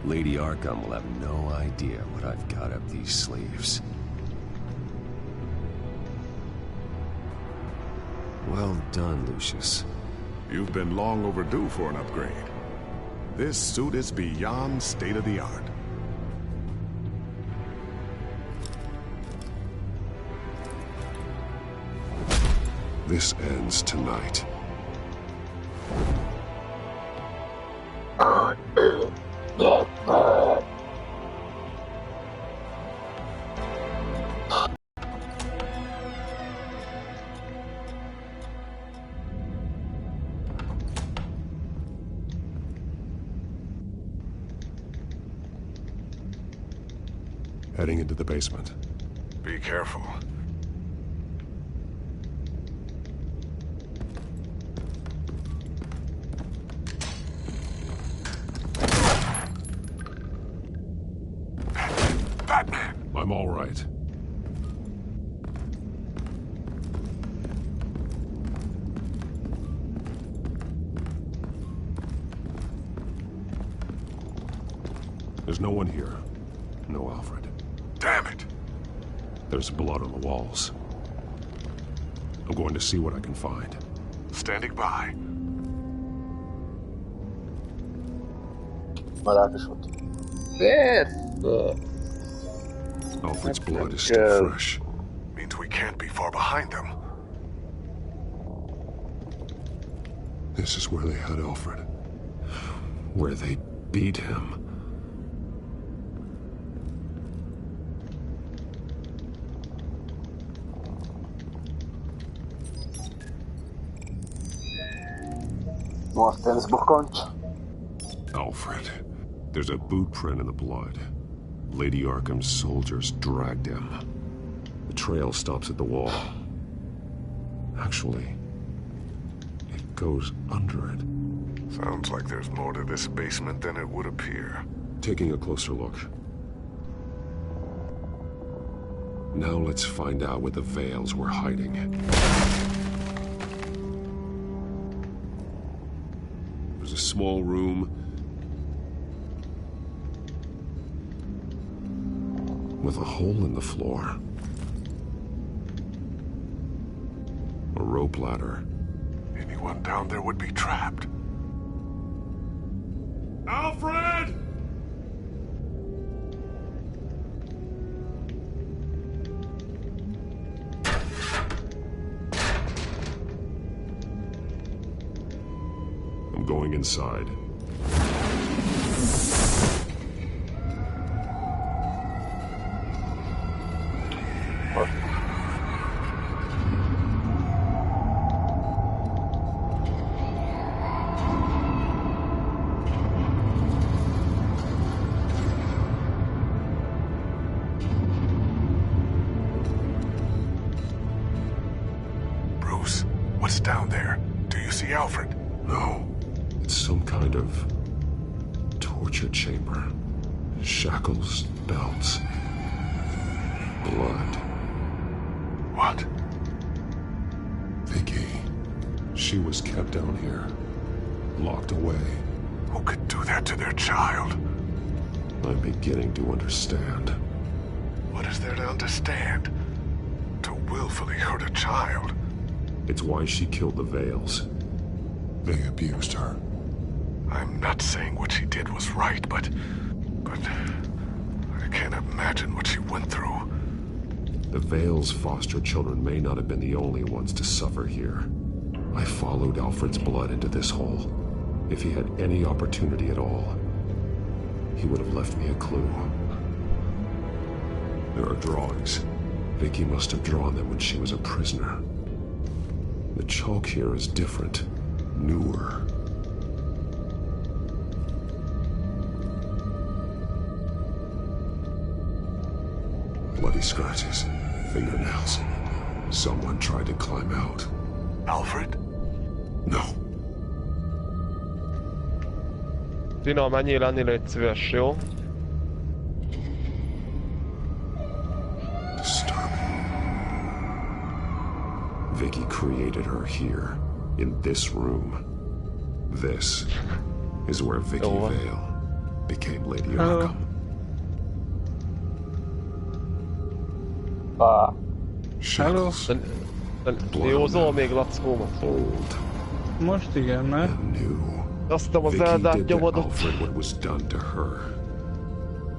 Lady Arkham will have no idea what I've got up these sleeves. Well done, Lucius. You've been long overdue for an upgrade. This suit is beyond state-of-the-art. This ends tonight. Heading into the basement. Be careful. Batman. I'm all right. There's no one here. No Alfred. Damn it! There's blood on the walls. I'm going to see what I can find. Standing by. Alfred's blood is still fresh. Means we can't be far behind them. This is where they had Alfred. Where they beat him. Alfred. There's a boot print in the blood. Lady Arkham's soldiers dragged him. The trail stops at the wall. Actually, it goes under it. Sounds like there's more to this basement than it would appear. Taking a closer look. Now let's find out where the Veils were hiding. There's a small room with a hole in the floor. A rope ladder. Anyone down there would be trapped. Alfred! I'm going inside. Bruce, what's down there? Do you see Alfred? No. It's some kind of torture chamber. Shackles, belts, blood. What? Vicky. She was kept down here. Locked away. Who could do that to their child? I'm beginning to understand. What is there to understand? To willfully hurt a child? It's why she killed the Veils. They abused her. I'm not saying what she did was right, but I can't imagine what she went through. The Veils' foster children may not have been the only ones to suffer here. I followed Alfred's blood into this hole. If he had any opportunity at all, he would have left me a clue. There are drawings. Vicky must have drawn them when she was a prisoner. The chalk here is different, newer. Bloody scratches, fingernails. Someone tried to climb out. Alfred? No. Tina, menjél lenni, légy szíves, jó? Vicky created her here, in this room. This is where Vicky Vale became Lady Arkham. Shackles. Józol még lackómat? Old. Most igen, mert... Azt hiszem az Eldát nyomodott. Alfred what was done to her.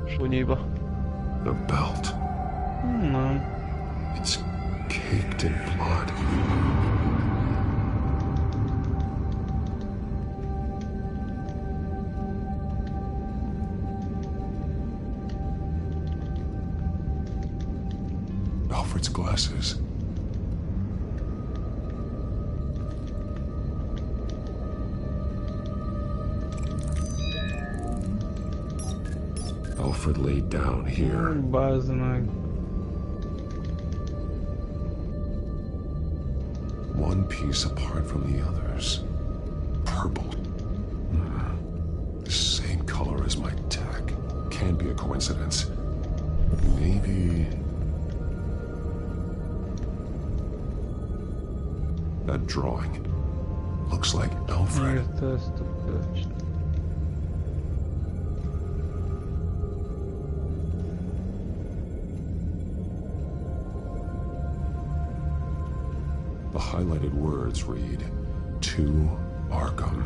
Sunyiba. The belt. No. It's caked in blood. Alfred's glasses. Alfred laid down here. One piece apart from the others. Purple. The same color as my tech. Can't be a coincidence. Maybe... That drawing looks like Alfred. The highlighted words read, "To Arkham."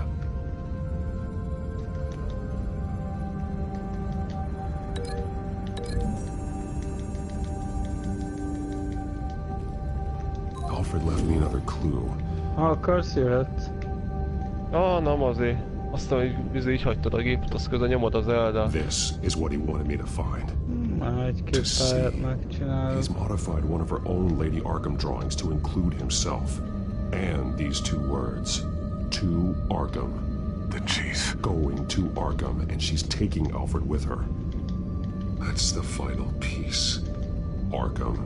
Alfred left me another clue. Akarsz, jöhet. Nem azért. Aztán, hogy így hagytad a gépet, azt közben nyomod az Eldát. This is what he wanted me to find. To see. He's modified one of her own Lady Arkham drawings to include himself. And these two words. To Arkham. Then she's... going to Arkham, and she's taking Alfred with her. That's the final piece. Arkham.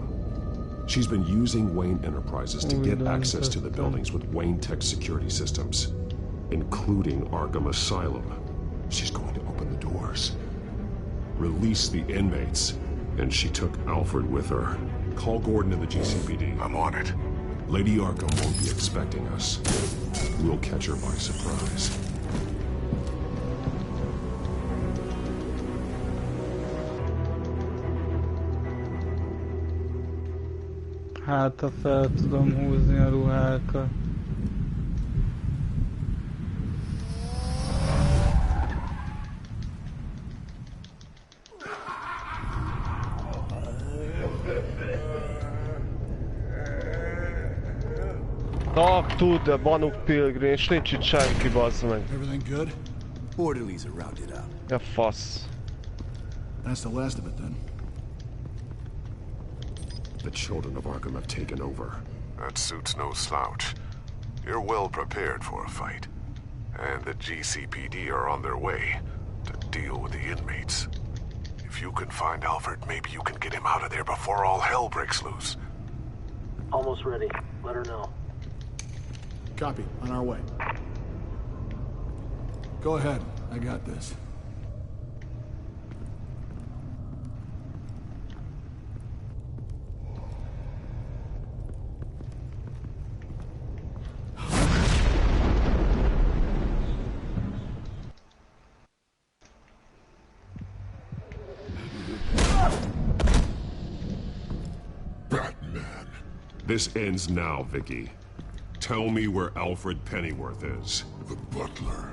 She's been using Wayne Enterprises to get access to the buildings with Wayne Tech security systems, including Arkham Asylum. She's going to open the doors, release the inmates, and she took Alfred with her. Call Gordon and the GCPD. I'm on it. Lady Arkham won't be expecting us. We'll catch her by surprise. Hát, ha fel tudom húzni a ruhákat. Tud, de Banuk Pilgrim, és nincs itt senki, bazd meg. Everything good? Orderlies are rounded out. Ja, fasz. That's the last of it then. The children of Arkham have taken over. That suit's no slouch. You're well prepared for a fight. And the GCPD are on their way to deal with the inmates. If you can find Alfred, maybe you can get him out of there before all hell breaks loose. Almost ready. Let her know. Copy. On our way. Go ahead. I got this. Batman. This ends now, Vicky. Tell me where Alfred Pennyworth is. The butler.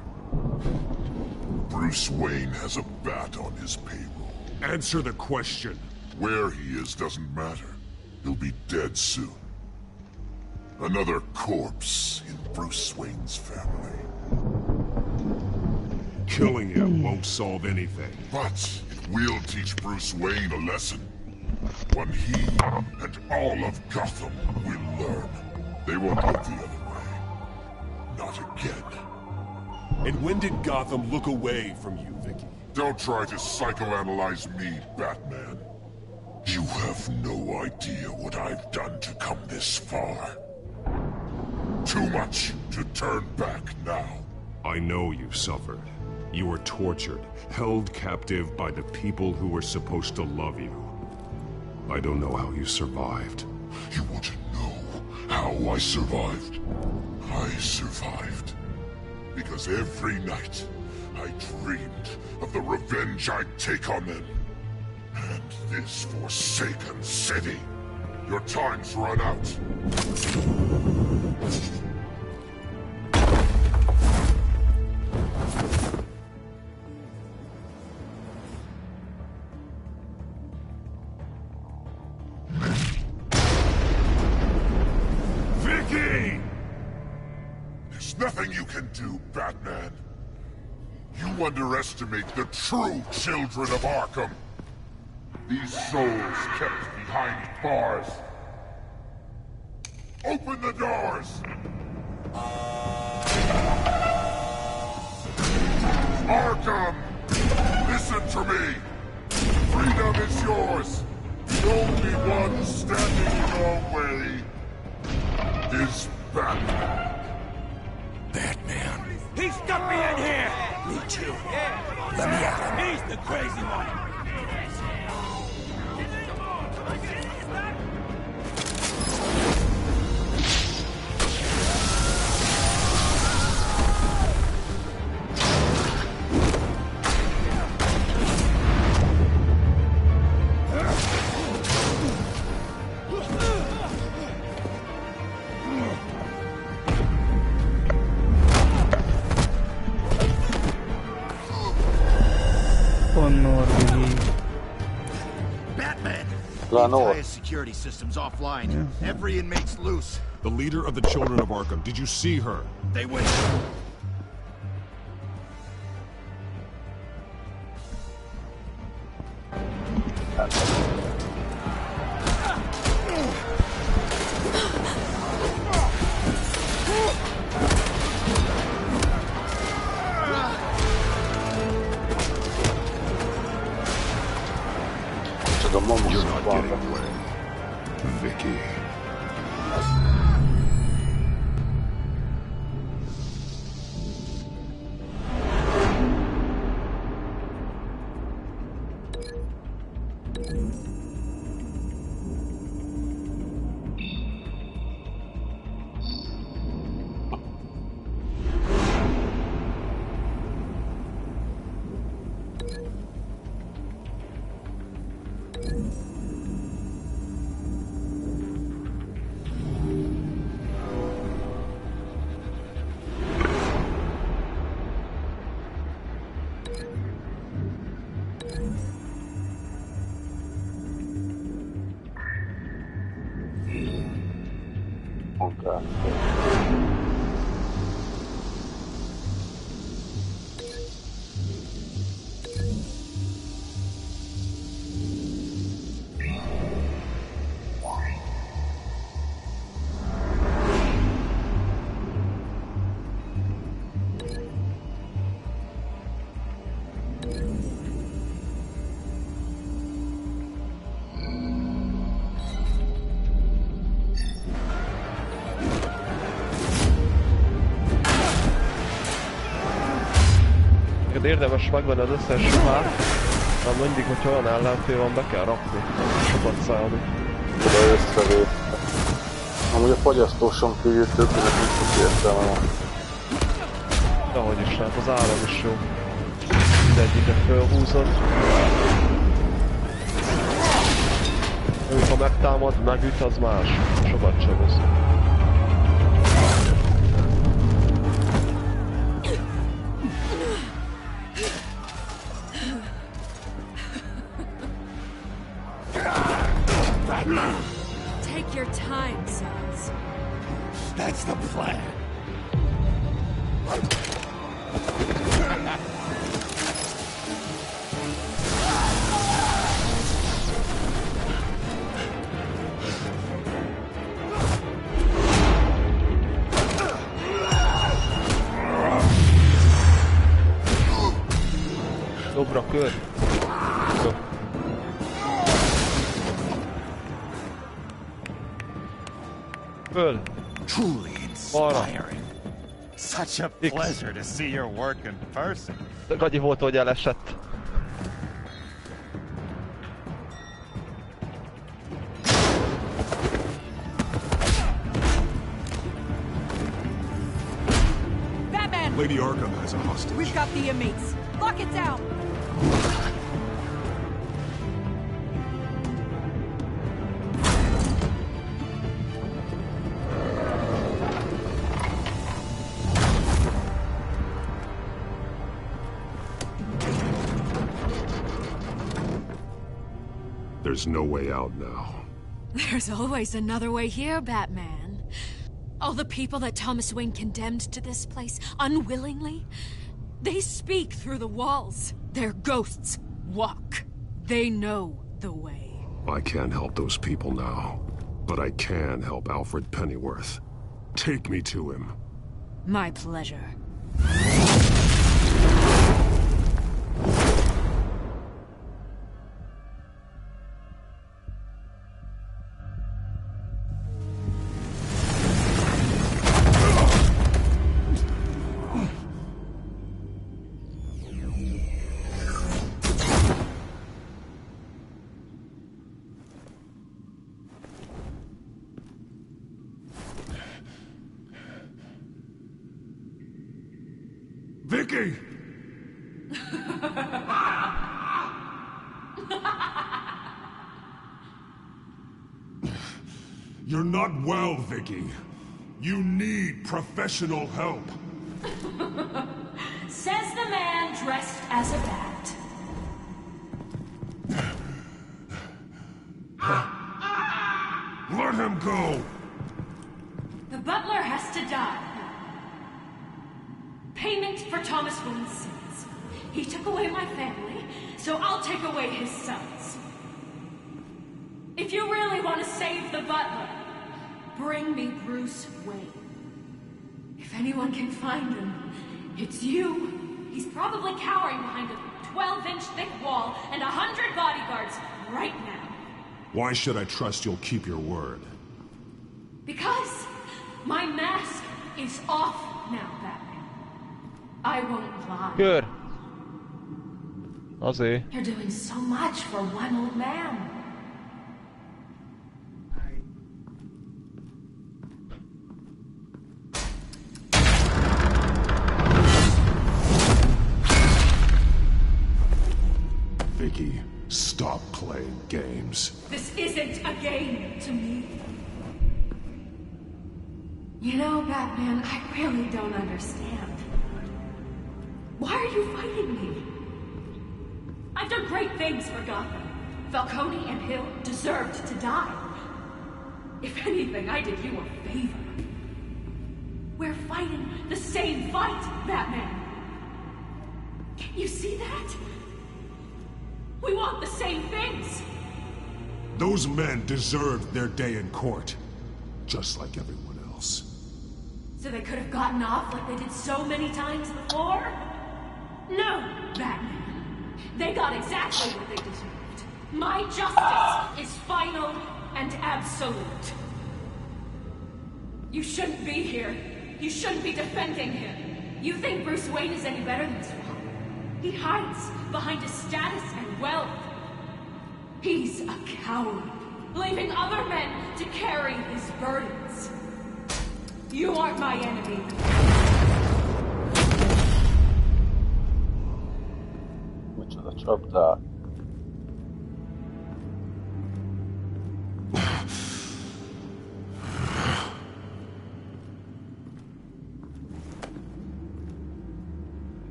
Bruce Wayne has a bat on his payroll. Answer the question. Where he is doesn't matter. He'll be dead soon. Another corpse in Bruce Wayne's family. Killing him won't solve anything. But it will teach Bruce Wayne a lesson. One he and all of Gotham will learn. They won't look the other way. Not again. And when did Gotham look away from you, Vicky? Don't try to psychoanalyze me, Batman. You have no idea what I've done to come this far. Too much to turn back now. I know you suffered. You were tortured, held captive by the people who were supposed to love you. I don't know how you survived. You want to know how I survived? I survived because every night I dreamed of the revenge I'd take on them. And this forsaken city. Your time's run out. Vicky! There's nothing you can do, Batman. You underestimate the true children of Arkham. These souls kept behind bars. Open the doors! Arkham! Listen to me! Freedom is yours! The only one standing in your way is Batman. Batman. He stuck me in here! Me too. Let me out. He's the crazy one! The entire security system's offline. Every inmate's loose. The leader of the Children of Arkham. Did you see her? They went. You're not getting away, Vicky. Érdemes megvenni az összes ruhát, de mindig, hogyha olyan ellenfél van, be kell rakni. Sokat számít. De összevétel. Amúgy a fagyasztóson kívül többinek nincs sok értelme van. Dehogy is, hát az áram is jó. Mindegyiket fölhúzod. Ő, ha megtámad, megüt, az más. Sokat sebez. Take your time, sons. That's the plan. Dobra kör. Jó. Föl. Truly inspiring. Such a pleasure to see your work in person. Gagyi volt, hogy elesett. Batman! Lady Arkham has a hostage. We've got the inmates. Lock it down! There's no way out now. There's always another way here, Batman. All the people that Thomas Wayne condemned to this place unwillingly, they speak through the walls. Their ghosts walk. They know the way. I can't help those people now, but I can help Alfred Pennyworth. Take me to him. My pleasure. Vicky! You're not well, Vicky. You need professional help. Says the man dressed as a bat. Let him go! The butler has to die. Payment for Thomas Wayne's sins. He took away my family, so I'll take away his sons. If you really want to save the butler, bring me Bruce Wayne. If anyone can find him, it's you. He's probably cowering behind a 12-inch thick wall and 100 bodyguards right now. Why should I trust you'll keep your word? Because my mask is off now, Batman. I won't lie. Good. Azért. You're doing so much for one old man. Vicky, stop playing games. This isn't a game to me. You know, Batman, I really don't understand. Why are you fighting me? I've done great things for Gotham. Falcone and Hill deserved to die. If anything, I did you a favor. We're fighting the same fight, Batman. Can you see that? We want the same things. Those men deserved their day in court, just like everyone else. So they could have gotten off like they did so many times before? No, Batman. They got exactly what they deserved. My justice is final and absolute. You shouldn't be here. You shouldn't be defending him. You think Bruce Wayne is any better than Swamp? He hides behind his status and wealth. He's a coward, leaving other men to carry his burdens. You aren't my enemy. Micsoda csaptál.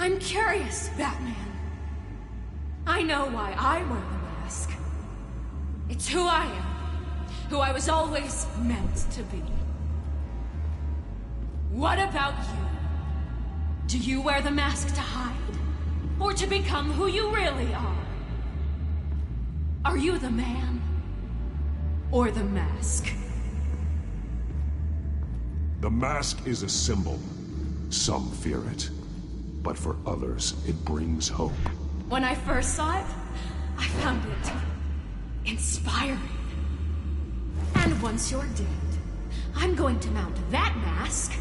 I'm curious, Batman. I know why I wear the mask. It's who I am. Who I was always meant to be. What about you? Do you wear the mask to hide? Or to become who you really are? Are you the man? Or the mask? The mask is a symbol. Some fear it. But for others, it brings hope. When I first saw it, I found it inspiring. And once you're dead, I'm going to mount that mask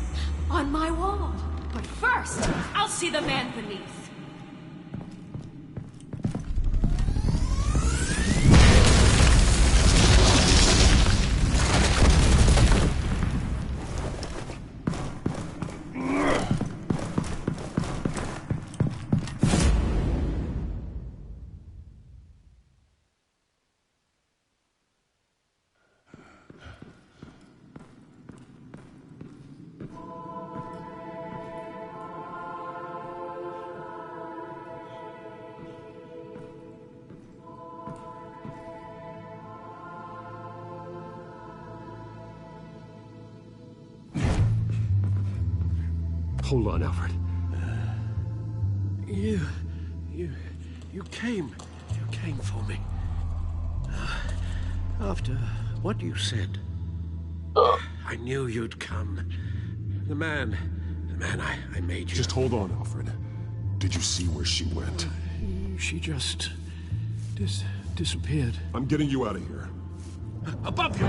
on my wall. But first, I'll see the man beneath. Hold on, Alfred. You came for me. After what you said, I knew you'd come. The man I made you. Just hold on, Alfred. Did you see where she went? She just disappeared. I'm getting you out of here. Above you!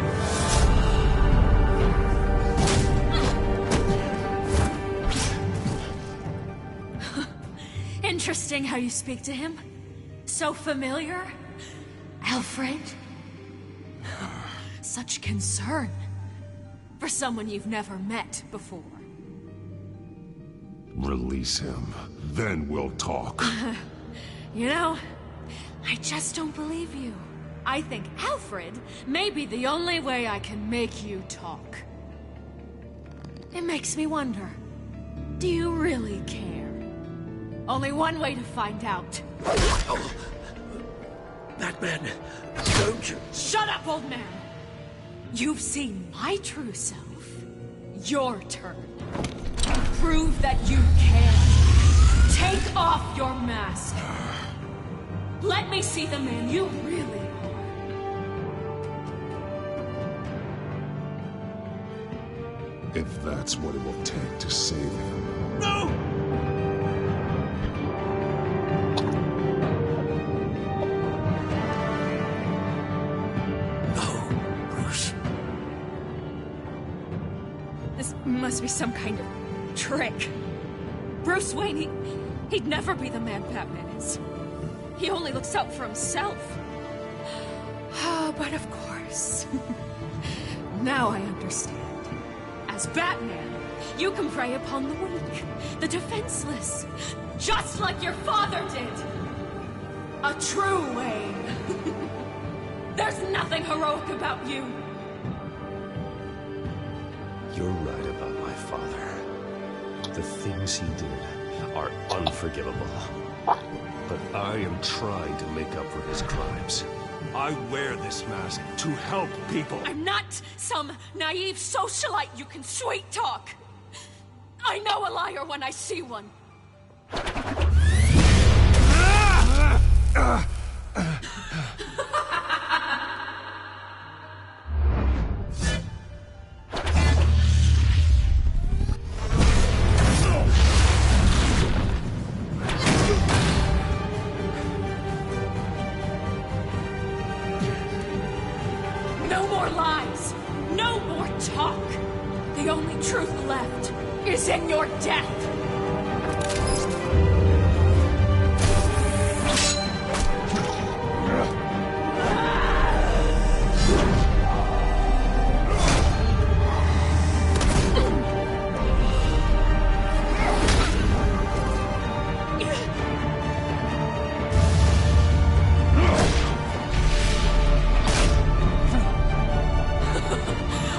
Interesting how you speak to him. So familiar. Alfred. Such concern. For someone you've never met before. Release him. Then we'll talk. You know, I just don't believe you. I think Alfred may be the only way I can make you talk. It makes me wonder, do you really care? Only one way to find out. Oh. Batman, don't you... Shut up, old man! You've seen my true self. Your turn. Prove that you can. Take off your mask. Let me see the man you really are. If that's what it will take to save him. No! Must be some kind of trick. Bruce Wayne, he'd never be the man Batman is. He only looks out for himself. Oh, but of course. Now I understand. As Batman, you can prey upon the weak, the defenseless, just like your father did. A true Wayne. There's nothing heroic about you. You're right about my father. The things he did are unforgivable. But I am trying to make up for his crimes. I wear this mask to help people. I'm not some naive socialite you can sweet talk. I know a liar when I see one. In your death!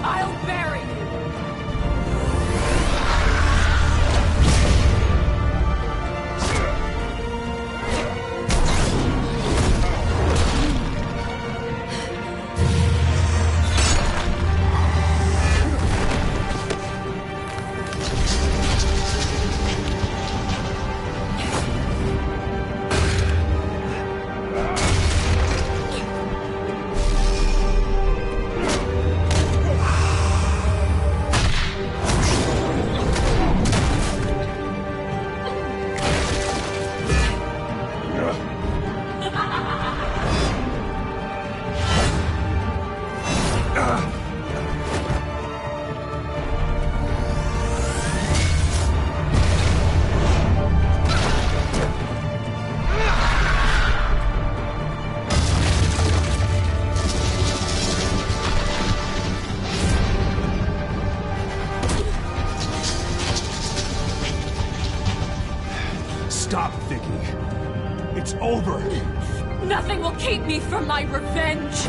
I'll bury you! Stop, Vicky. It's over. Nothing will keep me from my revenge.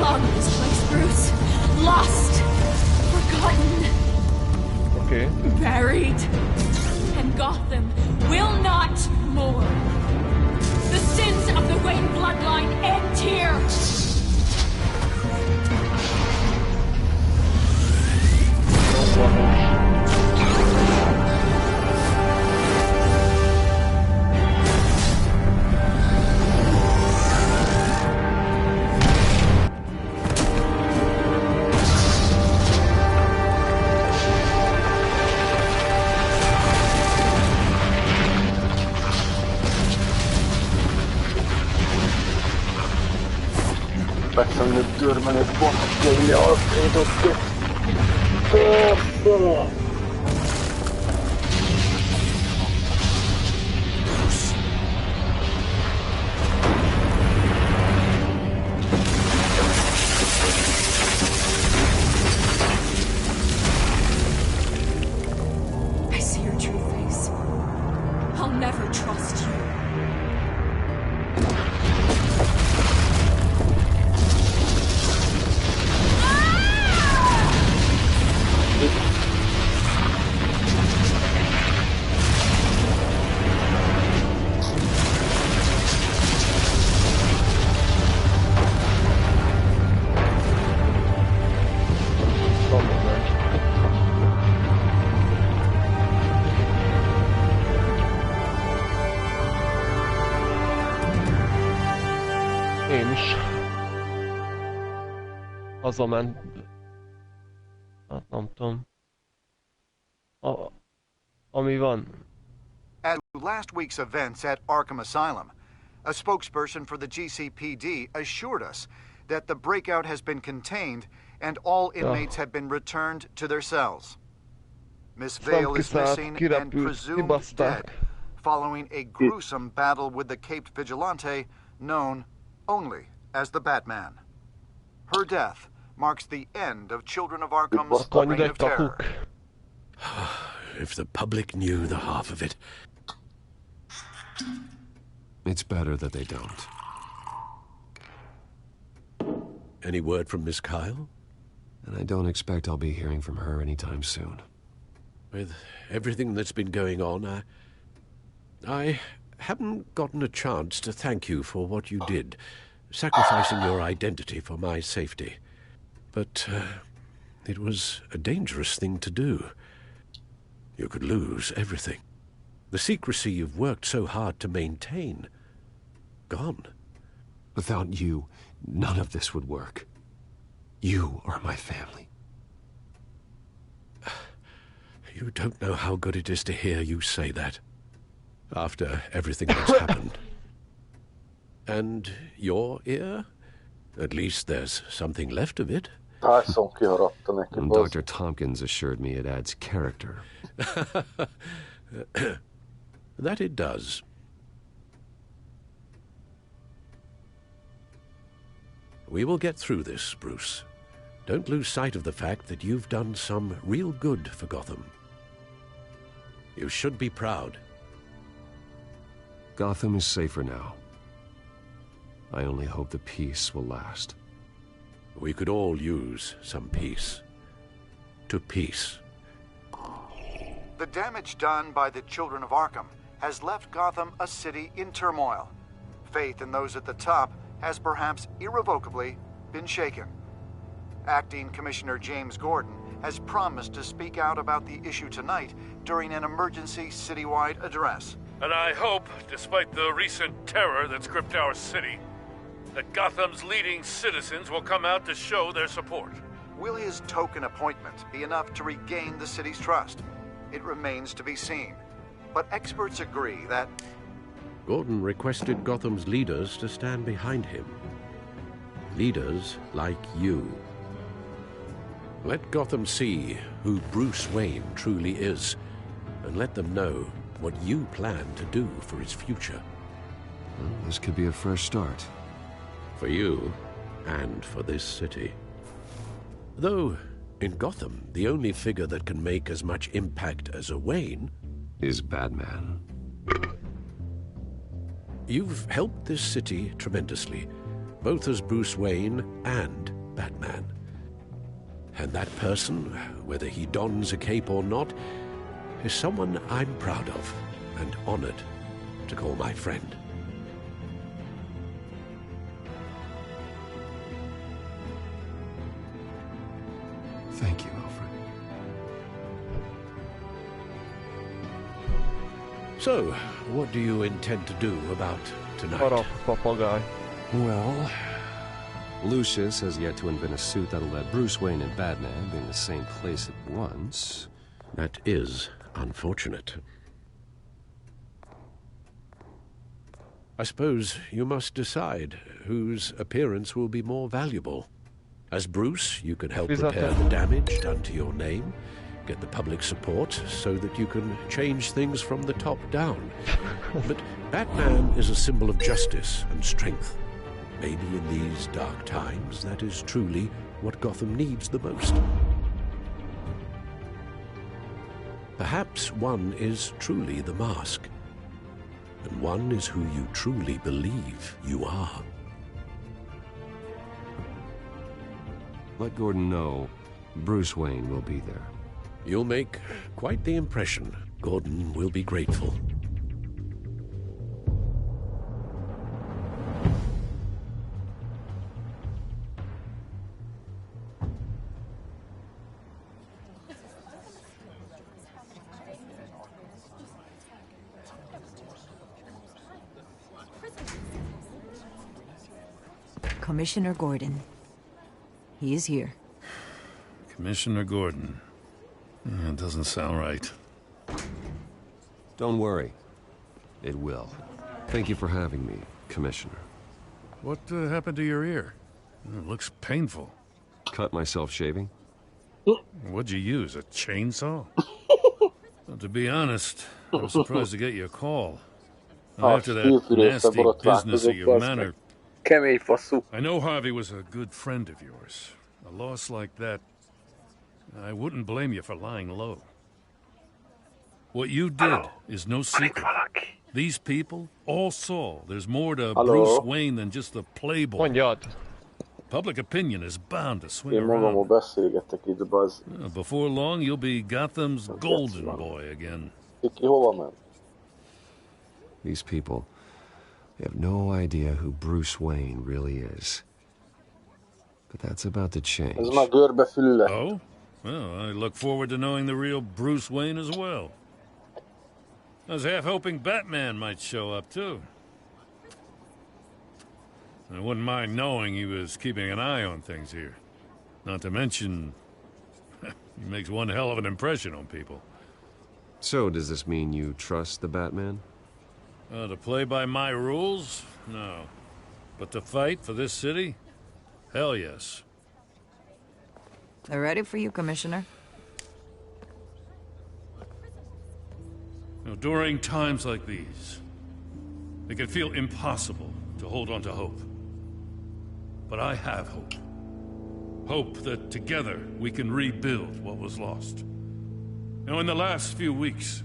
belong in this place, Bruce. Lost. Forgotten. Okay. Buried. And Gotham will not mourn. The sins of the Wayne bloodline end here. Persze, hogy törmenek pont, hogy alapítottuk. I see your true face. I'll never trust you. Én is. Hazament. Hát nem tudom. Ami van. At last week's events at Arkham Asylum, a spokesperson for the GCPD assured us that the breakout has been contained and all inmates have been returned to their cells. Miss Vale is missing and presumed dead following a gruesome battle with the caped vigilante known only as the Batman. Her death marks the end of Children of Arkham's reign of terror. If the public knew the half of it. It's better that they don't. Any word from Miss Kyle? And I don't expect I'll be hearing from her anytime soon. With everything that's been going on, I haven't gotten a chance to thank you for what you did, sacrificing your identity for my safety. But it was a dangerous thing to do. You could lose everything. The secrecy you've worked so hard to maintain. Gone. Without you, none of this would work. You are my family. You don't know how good it is to hear you say that. After everything that's happened. And your ear? At least there's something left of it. And Dr. Tompkins assured me it adds character. That it does. We will get through this, Bruce. Don't lose sight of the fact that you've done some real good for Gotham. You should be proud. Gotham is safer now. I only hope the peace will last. We could all use some peace. To peace. The damage done by the Children of Arkham has left Gotham a city in turmoil. Faith in those at the top has perhaps irrevocably been shaken. Acting Commissioner James Gordon has promised to speak out about the issue tonight during an emergency citywide address. And I hope, despite the recent terror that's gripped our city, that Gotham's leading citizens will come out to show their support. Will his token appointment be enough to regain the city's trust? It remains to be seen. But experts agree that Gordon requested Gotham's leaders to stand behind him. Leaders like you. Let Gotham see who Bruce Wayne truly is, and let them know what you plan to do for its future. Well, this could be a fresh start. For you, and for this city. Though, in Gotham, the only figure that can make as much impact as a Wayne is Batman. You've helped this city tremendously, both as Bruce Wayne and Batman. And that person, whether he dons a cape or not, is someone I'm proud of and honored to call my friend. Thank you, Alfred. So, what do you intend to do about tonight? Well, Lucius has yet to invent a suit that'll let Bruce Wayne and Batman be in the same place at once. That is unfortunate. I suppose you must decide whose appearance will be more valuable. As Bruce, you can help repair the damage done to your name, get the public support so that you can change things from the top down. But Batman is a symbol of justice and strength. Maybe in these dark times, that is truly what Gotham needs the most. Perhaps one is truly the mask, and one is who you truly believe you are. Let Gordon know Bruce Wayne will be there. You'll make quite the impression. Gordon will be grateful. Commissioner Gordon. He is here. Commissioner Gordon. That doesn't sound right. Don't worry. It will. Thank you for having me, Commissioner. What happened to your ear? It looks painful. Cut myself shaving. What'd you use, a chainsaw? Well, to be honest, I was surprised to get your call. After that nasty business at your manor, I know Harvey was a good friend of yours. A loss like that, I wouldn't blame you for lying low. What you did is no secret. These people all saw there's more to Bruce Wayne than just the playboy. Public opinion is bound to swing around. Before long, you'll be Gotham's golden boy again. These people, they have no idea who Bruce Wayne really is. But that's about to change. Oh? Well, I look forward to knowing the real Bruce Wayne as well. I was half hoping Batman might show up, too. I wouldn't mind knowing he was keeping an eye on things here. Not to mention, he makes one hell of an impression on people. So, does this mean you trust the Batman? To play by my rules? No. But to fight for this city? Hell yes. They're ready for you, Commissioner. You know, during times like these, it can feel impossible to hold on to hope. But I have hope. Hope that together we can rebuild what was lost. Now, in the last few weeks,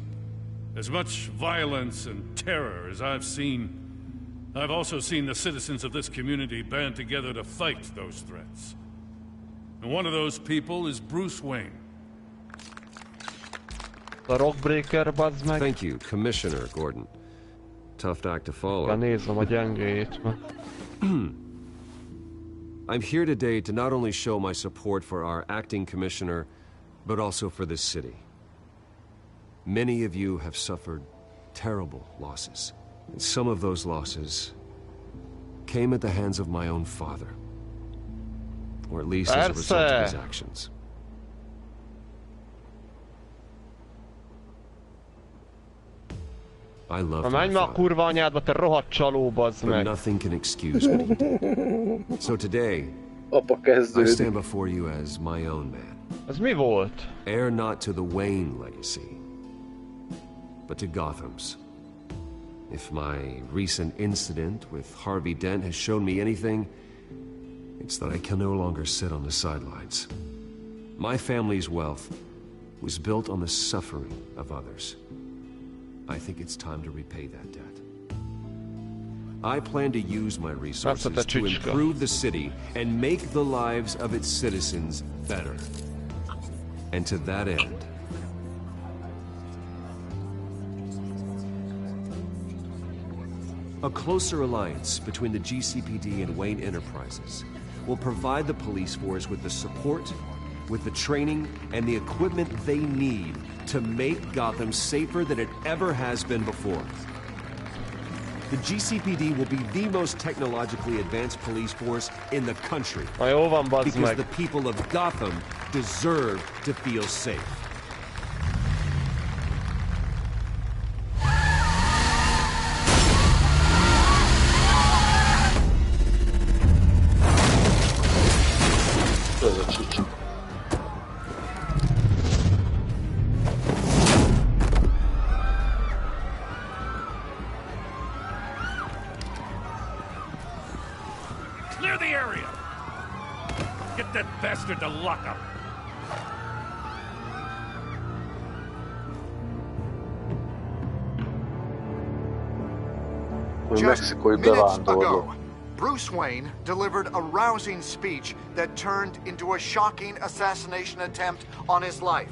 as much violence and terror as I've seen, I've also seen the citizens of this community band together to fight those threats. And one of those people is Bruce Wayne. Thank you, Commissioner Gordon. Tough act to follow. I'm here today to not only show my support for our acting commissioner, but also for this city. Many of you have suffered terrible losses. And some of those losses came at the hands of my own father. Or at least as a result of his actions. I love my father, but nothing can excuse what he did. So today, I stand before you as my own man. Heir not to the Wayne legacy, but to Gotham's. If my recent incident with Harvey Dent has shown me anything, it's that I can no longer sit on the sidelines. My family's wealth was built on the suffering of others. I think it's time to repay that debt. I plan to use my resources to improve the city and make the lives of its citizens better. And to that end, a closer alliance between the GCPD and Wayne Enterprises will provide the police force with the support, with the training, and the equipment they need to make Gotham safer than it ever has been before. The GCPD will be the most technologically advanced police force in the country. Because the people of Gotham deserve to feel safe. Clear the area! Get that bastard to lock up! Just minutes ago, Bruce Wayne delivered a rousing speech that turned into a shocking assassination attempt on his life.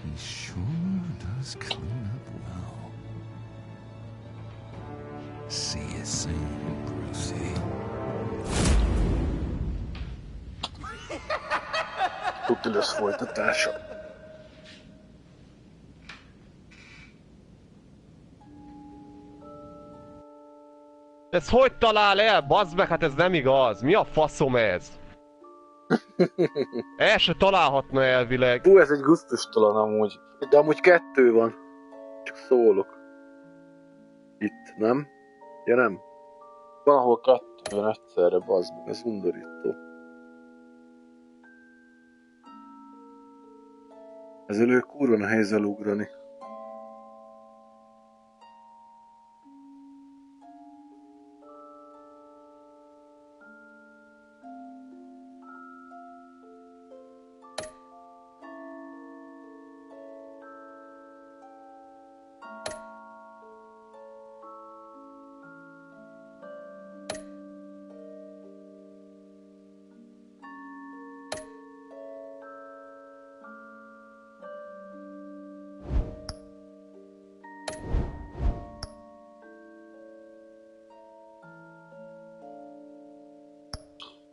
He sure does clean up well. See you soon, Brucey. Tuti lesz folytatása. Ez hogy talál el? Bazd meg, hát ez nem igaz. Mi a faszom ez? El se találhatna elvileg. Hú, ez egy gusztustalan amúgy. De amúgy 2 van. Csak szólok. Itt, nem? Ja nem. Valahol 2 van egyszerre, bazd meg. Ez undorító. Ezzel ő kurva nehéz elugrani.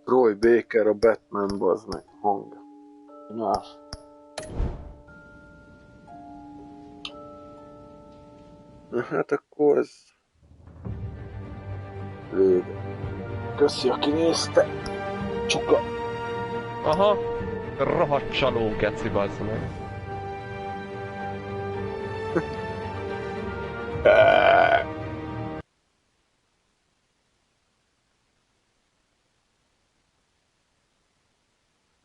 Roy Baker, a Batman, bazd meg, hang. Na. Hát akkor ez... Köszi, aki nézte. Csuka. Aha. Rohadt csaló, geci, bazd meg.